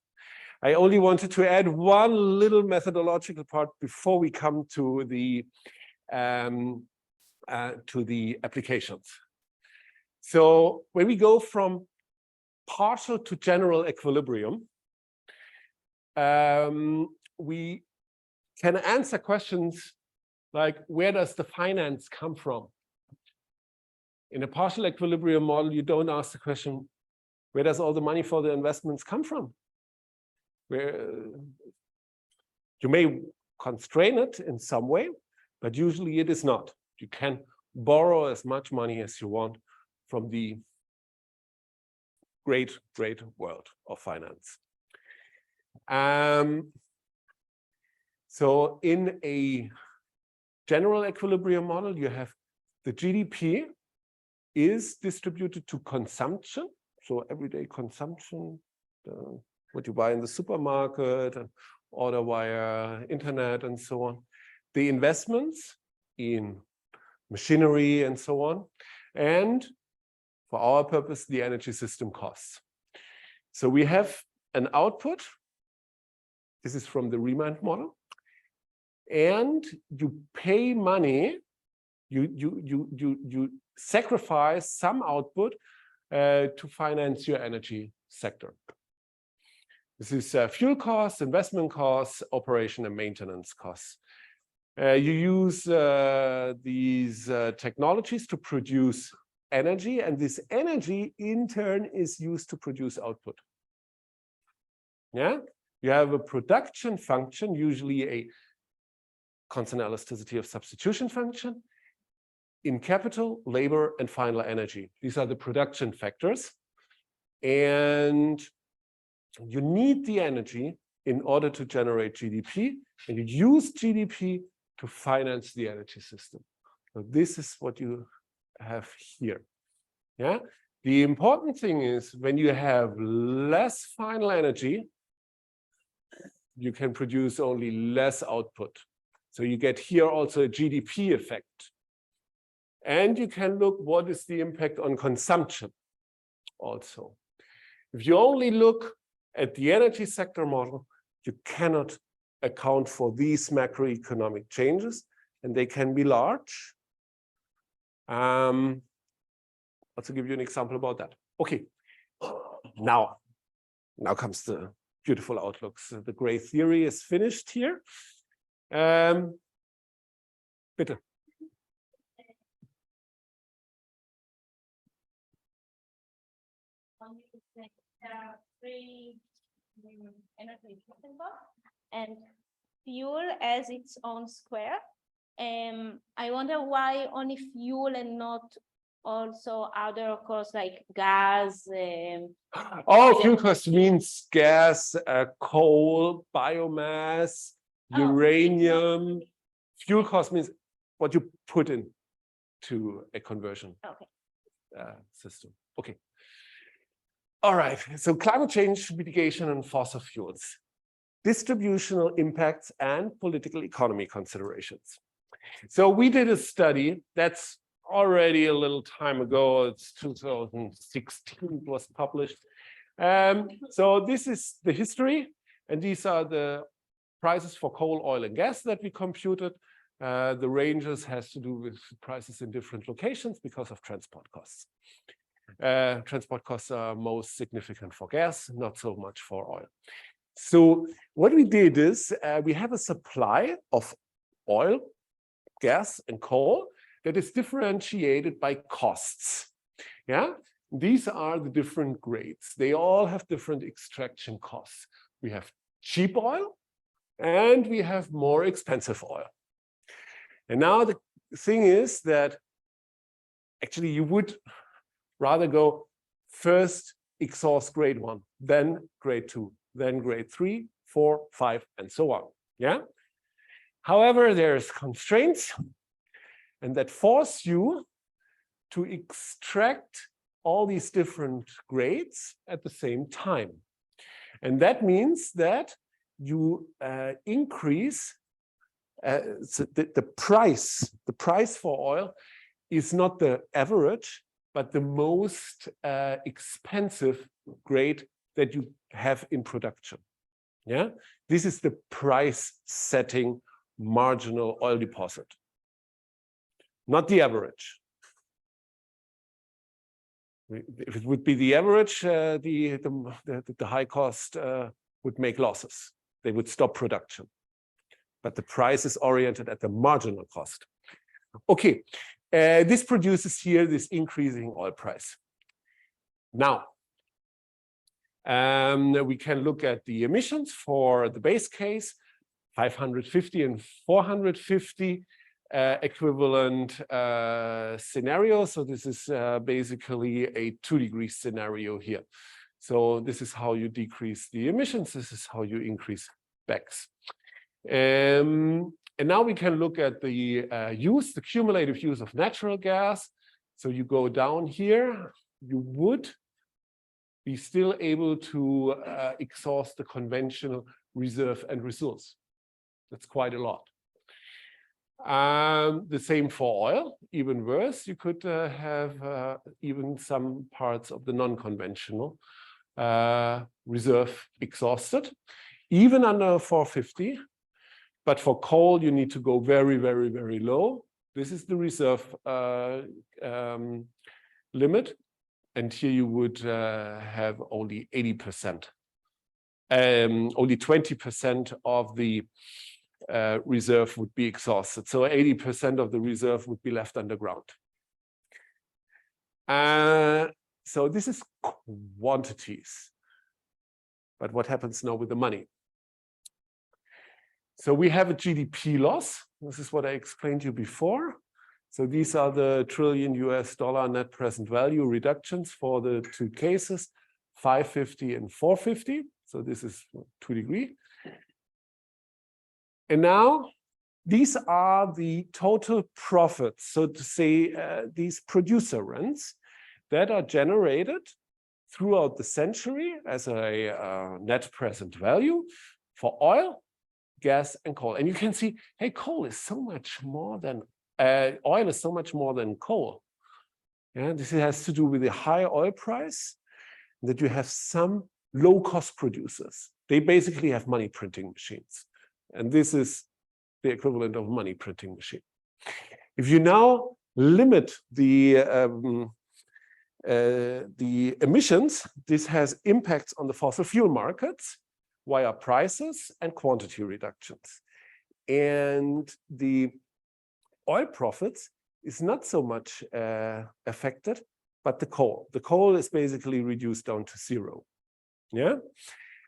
I only wanted to add one little methodological part before we come to the applications. So when we go from partial to general equilibrium, we can answer questions like, where does the finance come from? In a partial equilibrium model, you don't ask the question, where does all the money for the investments come from? Where you may constrain it in some way, but usually it is not. You can borrow as much money as you want from the great world of finance. So in a general equilibrium model, you have the GDP is distributed to consumption. So everyday consumption, what you buy in the supermarket, and order via internet and so on. The investments in machinery and so on. And for our purpose, the energy system costs. So we have an output. This is from the Riemann model. And you pay money, you sacrifice some output to finance your energy sector. This is fuel costs, investment costs, operation and maintenance costs. You use these technologies to produce energy, and this energy in turn is used to produce output. Yeah, you have a production function, usually a constant elasticity of substitution function, in capital, labor, and final energy. These are the production factors. And you need the energy in order to generate GDP, and you use GDP to finance the energy system. So this is what you have here. Yeah. The important thing is when you have less final energy, you can produce only less output. So you get here also a GDP effect. And you can look what is the impact on consumption also. If you only look at the energy sector model, you cannot account for these macroeconomic changes, and they can be large. Also give you an example about that. Okay, now comes the beautiful outlooks. The gray theory is finished here. Bitte. There are three energy blocks, and fuel as its own square. I wonder why only fuel and not also other costs like gas. Oh, fuel cost means gas, coal, biomass, uranium. Fuel cost means what you put in to a conversion system. Okay. All right. So climate change mitigation and fossil fuels, distributional impacts and political economy considerations. So we did a study that's already a little time ago. It's 2016 it was published. So this is the history, and these are the prices for coal, oil, and gas that we computed. The ranges has to do with prices in different locations because of transport costs. Transport costs are most significant for gas, not so much for oil. So what we did is we have a supply of oil, gas, and coal that is differentiated by costs. Yeah, these are the different grades. They all have different extraction costs. We have cheap oil and we have more expensive oil. And now the thing is that actually you would rather go first exhaust grade 1, then grade 2, then grade 3, 4, 5, and so on. Yeah. However, there's constraints, and that force you to extract all these different grades at the same time. And that means that you increase so the price for oil is not the average, but the most expensive grade that you have in production. Yeah, this is the price setting marginal oil deposit, not the average. If it would be the average, the high cost would make losses. They would stop production. But the price is oriented at the marginal cost. Okay, this produces here this increasing oil price. Now, we can look at the emissions for the base case, 550 and 450 equivalent scenario. So this is basically a 2-degree scenario here. So this is how you decrease the emissions. This is how you increase BECCS. And now we can look at the the cumulative use of natural gas. So you go down here, you would be still able to exhaust the conventional reserve and resource. That's quite a lot. The same for oil, even worse. You could have even some parts of the non-conventional reserve exhausted, even under 450. But for coal, you need to go very, very, very low. This is the reserve limit. And here you would have only 80%. Only 20% of the reserve would be exhausted. So 80% of the reserve would be left underground. So this is quantities. But what happens now with the money? So we have a GDP loss. This is what I explained to you before. So these are the trillion US dollar net present value reductions for the two cases, 550 and 450. So this is 2-degree. And now these are the total profits, so to say, these producer rents that are generated throughout the century as a net present value. for oil, gas, and coal. And you can see, hey, coal is so much more than, oil is so much more than coal. Yeah, this has to do with the high oil price, that you have some low-cost producers. They basically have money printing machines. And this is the equivalent of money printing machine. If you now limit the emissions, this has impacts on the fossil fuel markets via prices and quantity reductions. And the oil profits is not so much affected, but the coal. The coal is basically reduced down to zero. Yeah.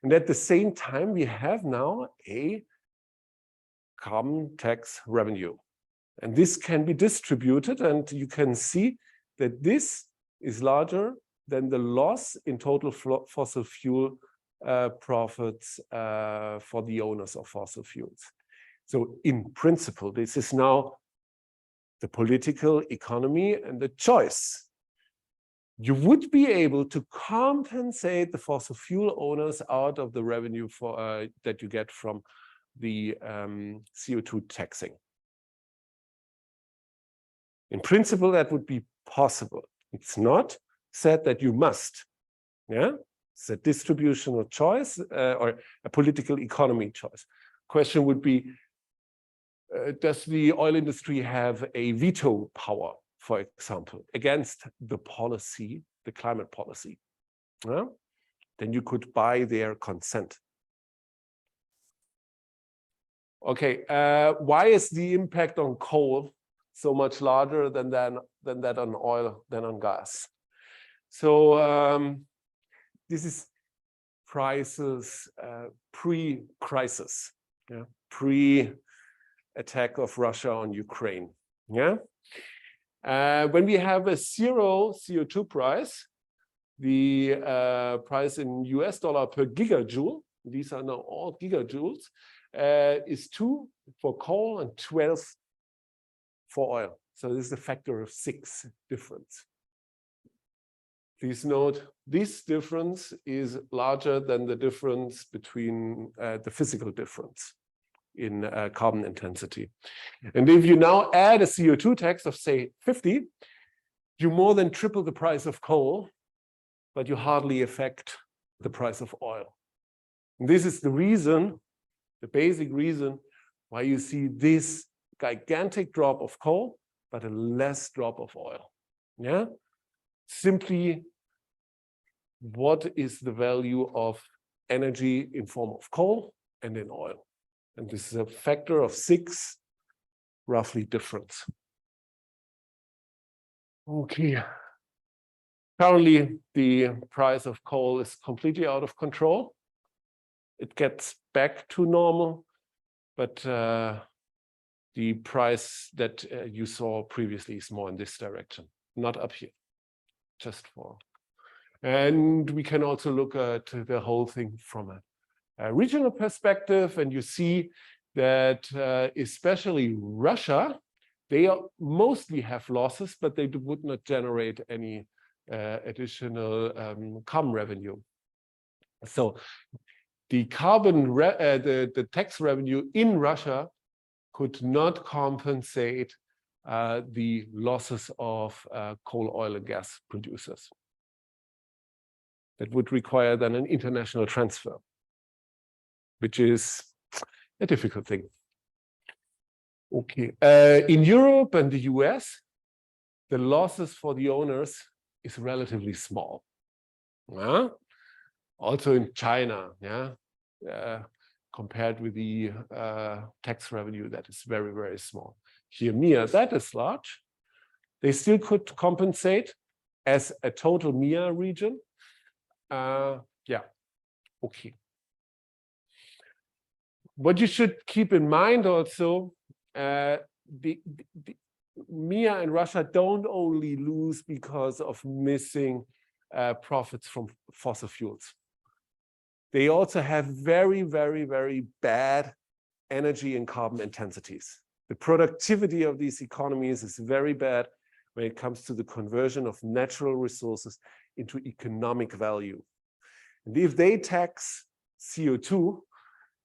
And at the same time, we have now a carbon tax revenue. And this can be distributed, and you can see that this is larger than the loss in total fossil fuel profits for the owners of fossil fuels. So in principle, this is now the political economy and the choice. You would be able to compensate the fossil fuel owners out of the revenue for that you get from the CO2 taxing. In principle, that would be possible. It's not said that you must. Yeah, it's a distributional choice or a political economy choice. Question would be, does the oil industry have a veto power, for example, against the policy, the climate policy? Yeah? Then you could buy their consent. Okay, why is the impact on coal so much larger than that on oil, than on gas? So this is prices pre-crisis, yeah? Pre-attack of Russia on Ukraine. Yeah. When we have a zero CO2 price, the price in US dollar per gigajoule, these are now all gigajoules, is 2 for coal and 12 for oil. So this is a factor of 6 difference. Please note, this difference is larger than the difference between the physical difference in carbon intensity. And if you now add a CO2 tax of, say, 50, you more than triple the price of coal, but you hardly affect the price of oil. And this is the reason, the basic reason, why you see this gigantic drop of coal, but a less drop of oil. Yeah? Simply, what is the value of energy in form of coal and in oil? And this is a factor of 6, roughly, difference. Okay. Currently, the price of coal is completely out of control. It gets back to normal, but the price that you saw previously is more in this direction, not up here, just for. And we can also look at the whole thing from a regional perspective, and you see that especially Russia, they mostly have losses, but they would not generate any additional carbon revenue. So the the tax revenue in Russia could not compensate the losses of coal, oil, and gas producers. That would require then an international transfer, which is a difficult thing. Okay, in Europe and the US, the losses for the owners is relatively small. Yeah? Also in China, yeah, compared with the tax revenue, that is very, very small. Here, MEA, that is large. They still could compensate as a total MEA region. Yeah, okay. What you should keep in mind also, the MEA and Russia don't only lose because of missing profits from fossil fuels. They also have very, very, very bad energy and carbon intensities. The productivity of these economies is very bad when it comes to the conversion of natural resources into economic value. And if they tax CO2,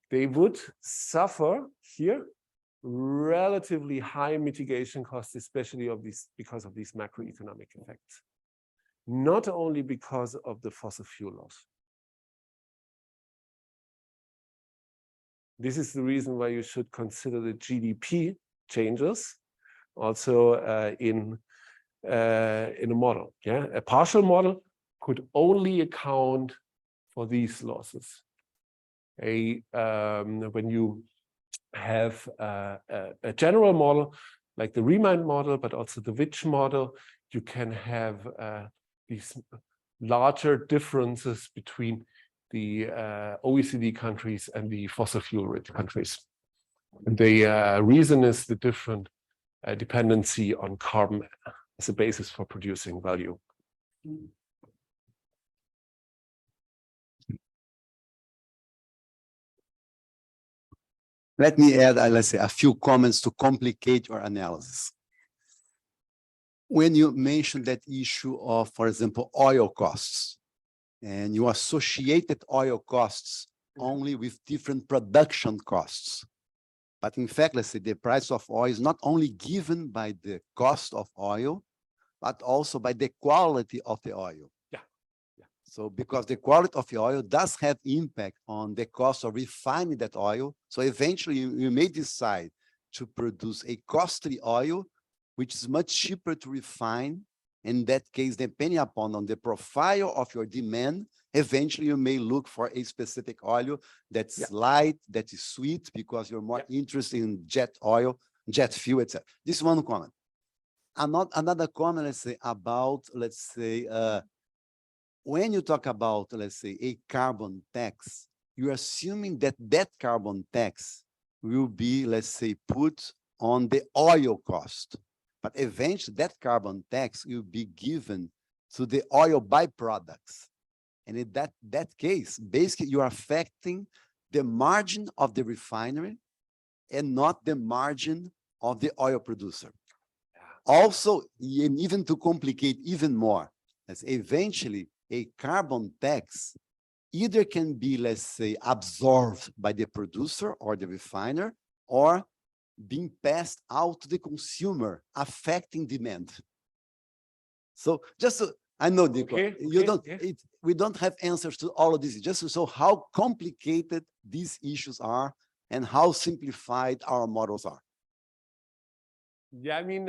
they would suffer here relatively high mitigation costs, especially of these because of these macroeconomic effects, not only because of the fossil fuel loss. This is the reason why you should consider the GDP changes also in a model. Yeah, a partial model could only account for these losses. When you have a general model like the Riemann model, but also the Witch model, you can have these larger differences between the OECD countries and the fossil fuel-rich countries. And the reason is the different dependency on carbon as a basis for producing value. Let me add, let's say, a few comments to complicate your analysis. When you mention that issue of, for example, oil costs, and you associated oil costs only with different production costs. But in fact, let's say the price of oil is not only given by the cost of oil, but also by the quality of the oil. Yeah. So because the quality of the oil does have impact on the cost of refining that oil. So eventually you may decide to produce a costly oil, which is much cheaper to refine. In that case, depending upon on the profile of your demand, eventually you may look for a specific oil that's light, that is sweet, because you're more interested in jet oil, jet fuel, etc. This is one comment. Another comment, let's say, about, when you talk about, let's say, a carbon tax, you're assuming that that carbon tax will be, let's say, put on the oil cost. But eventually that carbon tax will be given to the oil byproducts. And in that case, basically you are affecting the margin of the refinery and not the margin of the oil producer. Also, and even to complicate even more, as eventually a carbon tax either can be, let's say, absorbed by the producer or the refiner, or being passed out to the consumer, affecting demand. So just so, I know, Nico, we don't have answers to all of this, just to show how complicated these issues are and how simplified our models are. Yeah, I mean,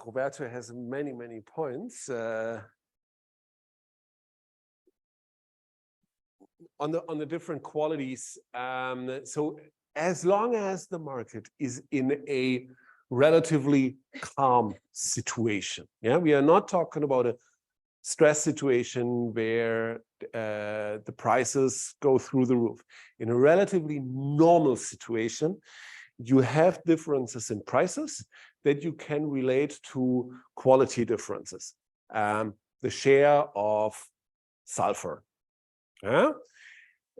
Roberto has many, many points. On the different qualities. So as long as the market is in a relatively calm situation, we are not talking about a stress situation where the prices go through the roof. In a relatively normal situation, you have differences in prices that you can relate to quality differences. The share of sulfur.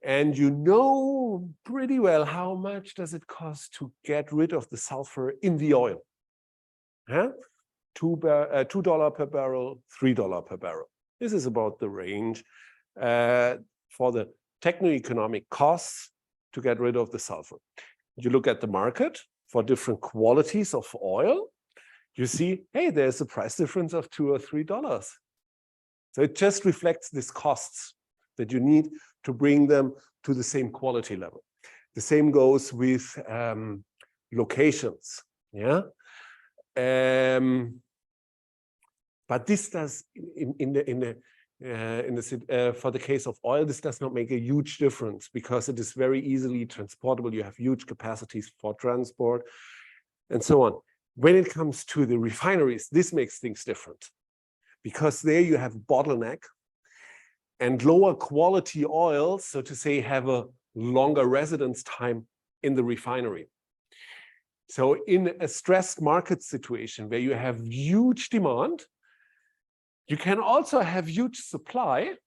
And you know pretty well how much does it cost to get rid of the sulfur in the oil. $2 per barrel, $3 per barrel. This is about the range for the techno-economic costs to get rid of the sulfur. You look at the market for different qualities of oil, you see, hey, there's a price difference of $2 or $3. So it just reflects these costs that you need to bring them to the same quality level. The same goes with locations, but this does for the case of oil, this does not make a huge difference because it is very easily transportable. You have huge capacities for transport and so on. When it comes to the refineries, this makes things different because there you have bottleneck. And lower quality oils, so to say, have a longer residence time in the refinery. So in a stressed market situation where you have huge demand, you can also have huge supply,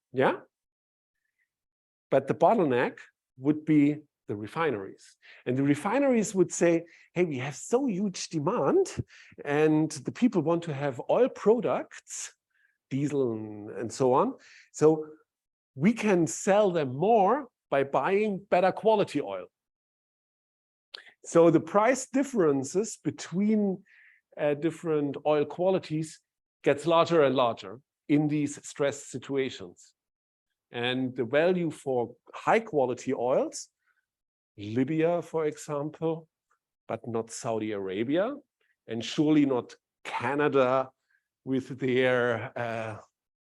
but the bottleneck would be the refineries. And the refineries would say, hey, we have so huge demand and the people want to have oil products, diesel and so on. So we can sell them more by buying better quality oil. So the price differences between different oil qualities gets larger and larger in these stress situations. And the value for high quality oils, Libya, for example, but not Saudi Arabia, and surely not Canada with their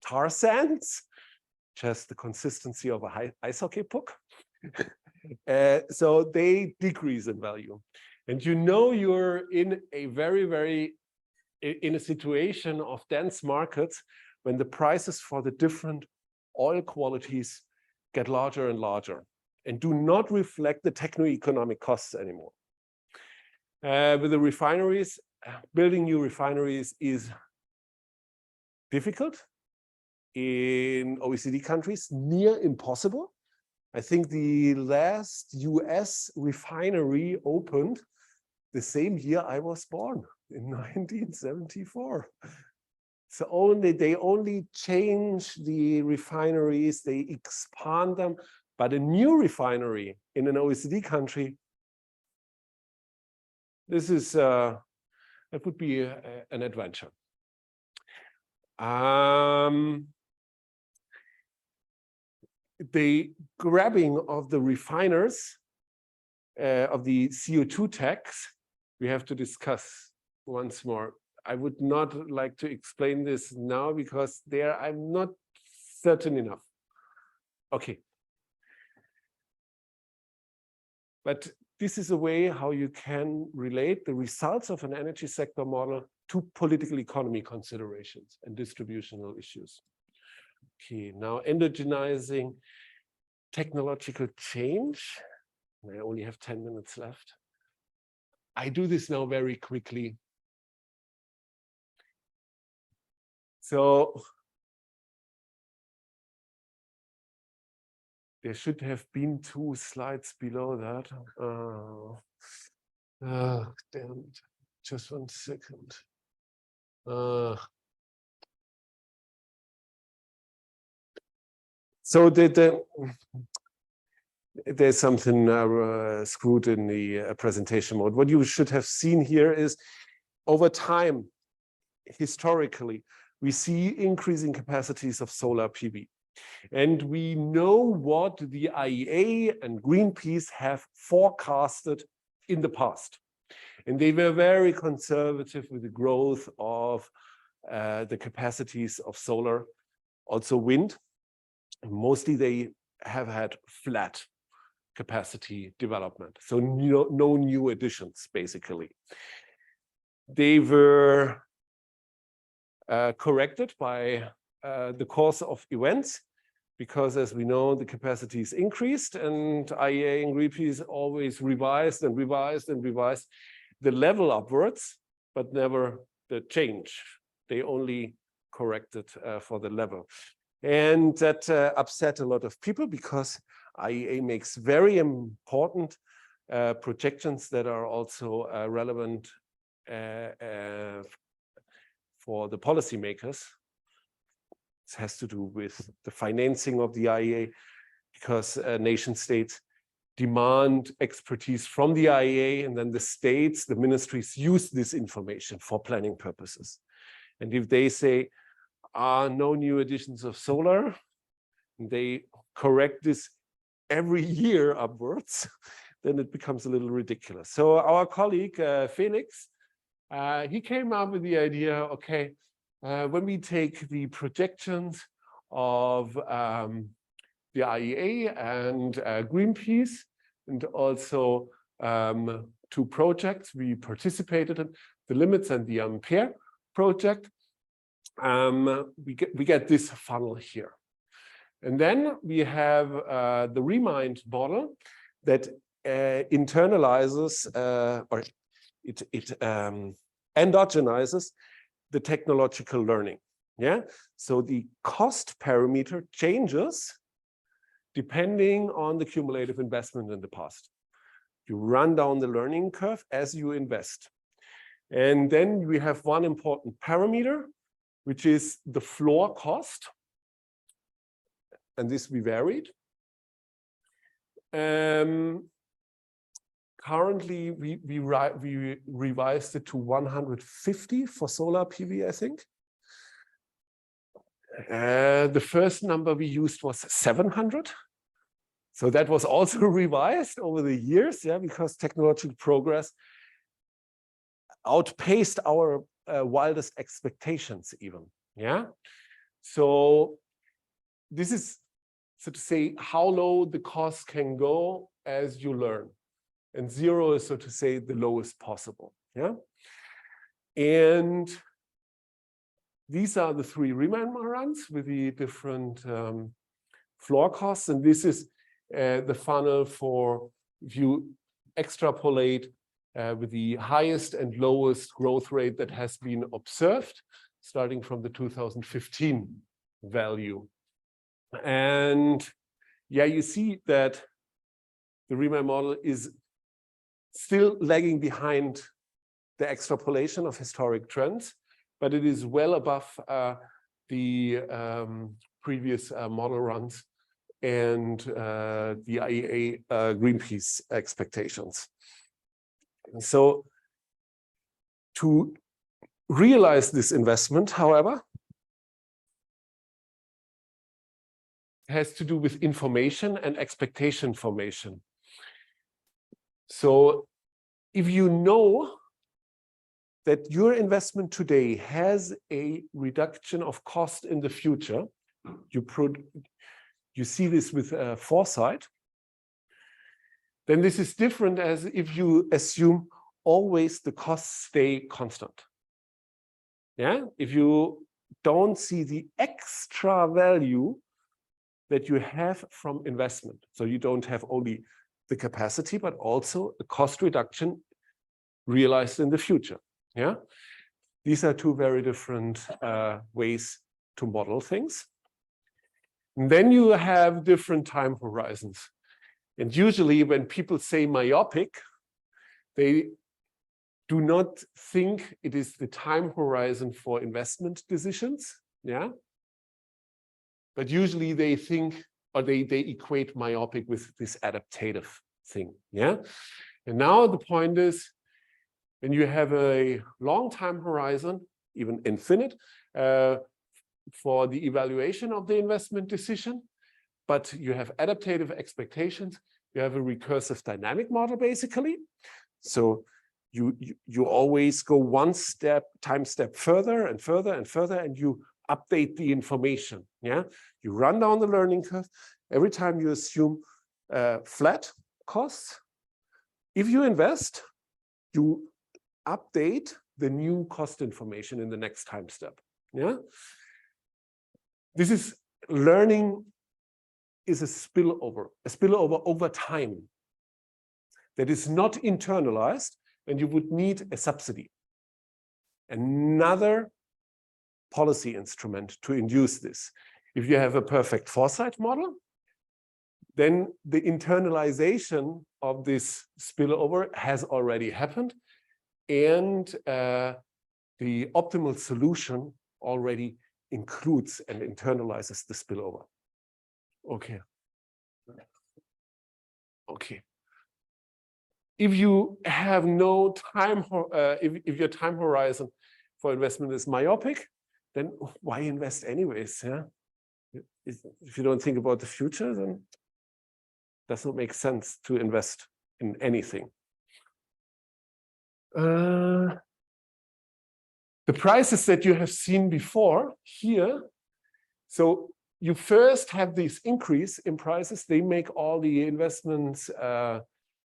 tar sands, just the consistency of a ice hockey puck. So they decrease in value. And you know you're in a in a situation of dense markets when the prices for the different oil qualities get larger and larger and do not reflect the techno-economic costs anymore. With the refineries, building new refineries is difficult. In OECD countries, near impossible. I think the last US refinery opened the same year I was born, in 1974. So they only change the refineries, they expand them, but a new refinery in an OECD country, this is that would be an adventure. The grabbing of the refiners of the CO2 tax, we have to discuss once more. I would not like to explain this now because there I'm not certain enough. Okay. But this is a way how you can relate the results of an energy sector model to political economy considerations and distributional issues. Okay, now endogenizing technological change. I only have 10 minutes left. I do this now very quickly. So there should have been 2 slides below that. Damn it. Just 1 second. So there's something screwed in the presentation mode. What you should have seen here is over time, historically, we see increasing capacities of solar PV. And we know what the IEA and Greenpeace have forecasted in the past. And they were very conservative with the growth of the capacities of solar, also wind. Mostly they have had flat capacity development, so no new additions, basically. They were corrected by the course of events, because as we know, the capacities increased, and IEA and Greenpeace always revised and revised and revised the level upwards, but never the change. They only corrected for the level. And that upset a lot of people because IEA makes very important projections that are also relevant for the policymakers. This has to do with the financing of the IEA, because nation states demand expertise from the IEA, and then the states, the ministries, use this information for planning purposes. And if they say, no new additions of solar, they correct this every year upwards, then it becomes a little ridiculous. So our colleague, Felix, he came up with the idea, okay, when we take the projections of the IEA and Greenpeace, and also 2 projects we participated in, the Limits and the Ampere project, we get this funnel here. And then we have the Remind model that internalizes or it endogenizes the technological learning. Yeah, so the cost parameter changes depending on the cumulative investment in the past. You run down the learning curve as you invest. And then we have one important parameter, which is the floor cost. And this we varied. Currently, we revised it to 150 for solar PV, I think. The first number we used was 700. So that was also revised over the years, yeah, because technological progress outpaced our wildest expectations even, yeah. So this is, so to say, how low the cost can go as you learn. And 0 is, so to say, the lowest possible, yeah. And these are the 3 Riemann runs with the different floor costs. And this is the funnel for, if you extrapolate with the highest and lowest growth rate that has been observed, starting from the 2015 value. And yeah, you see that the Riemann model is still lagging behind the extrapolation of historic trends, but it is well above the previous model runs and the IEA Greenpeace expectations. And so to realize this investment, however, has to do with information and expectation formation. So if you know that your investment today has a reduction of cost in the future, you see this with foresight, then this is different as if you assume always the costs stay constant. Yeah, if you don't see the extra value that you have from investment. So you don't have only the capacity, but also the cost reduction realized in the future. Yeah, these are 2 very different ways to model things. And then you have different time horizons. And usually when people say myopic, they do not think it is the time horizon for investment decisions. Yeah. But usually they think, or they equate myopic with this adaptive thing. Yeah. And now the point is, when you have a long time horizon, even infinite, for the evaluation of the investment decision, but you have adaptive expectations, you have a recursive dynamic model, basically. So you always go one time step further and further and further, and you update the information. Yeah, you run down the learning curve. Every time you assume flat costs, if you invest, you update the new cost information in the next time step. Yeah, this is learning is a spillover over time that is not internalized, and you would need a subsidy, another policy instrument to induce this. If you have a perfect foresight model, then the internalization of this spillover has already happened, and the optimal solution already includes and internalizes the spillover. Okay. Okay. If you have no time, if your time horizon for investment is myopic, then why invest anyways? Yeah. If you don't think about the future, then it does not make sense to invest in anything. The prices that you have seen before here, so you first have this increase in prices. They make all the investments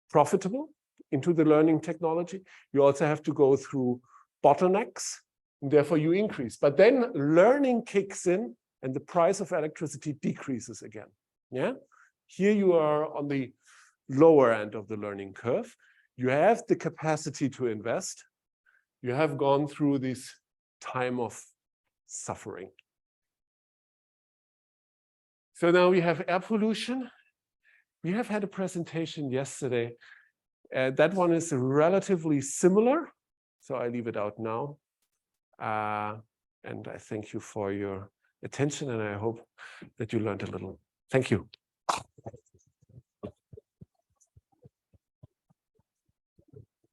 profitable into the learning technology. You also have to go through bottlenecks, and therefore you increase. But then learning kicks in, and the price of electricity decreases again. Yeah, here you are on the lower end of the learning curve. You have the capacity to invest. You have gone through this time of suffering. So now we have air pollution. We have had a presentation yesterday. That one is relatively similar, so I leave it out now. And I thank you for your attention, and I hope that you learned a little. Thank you.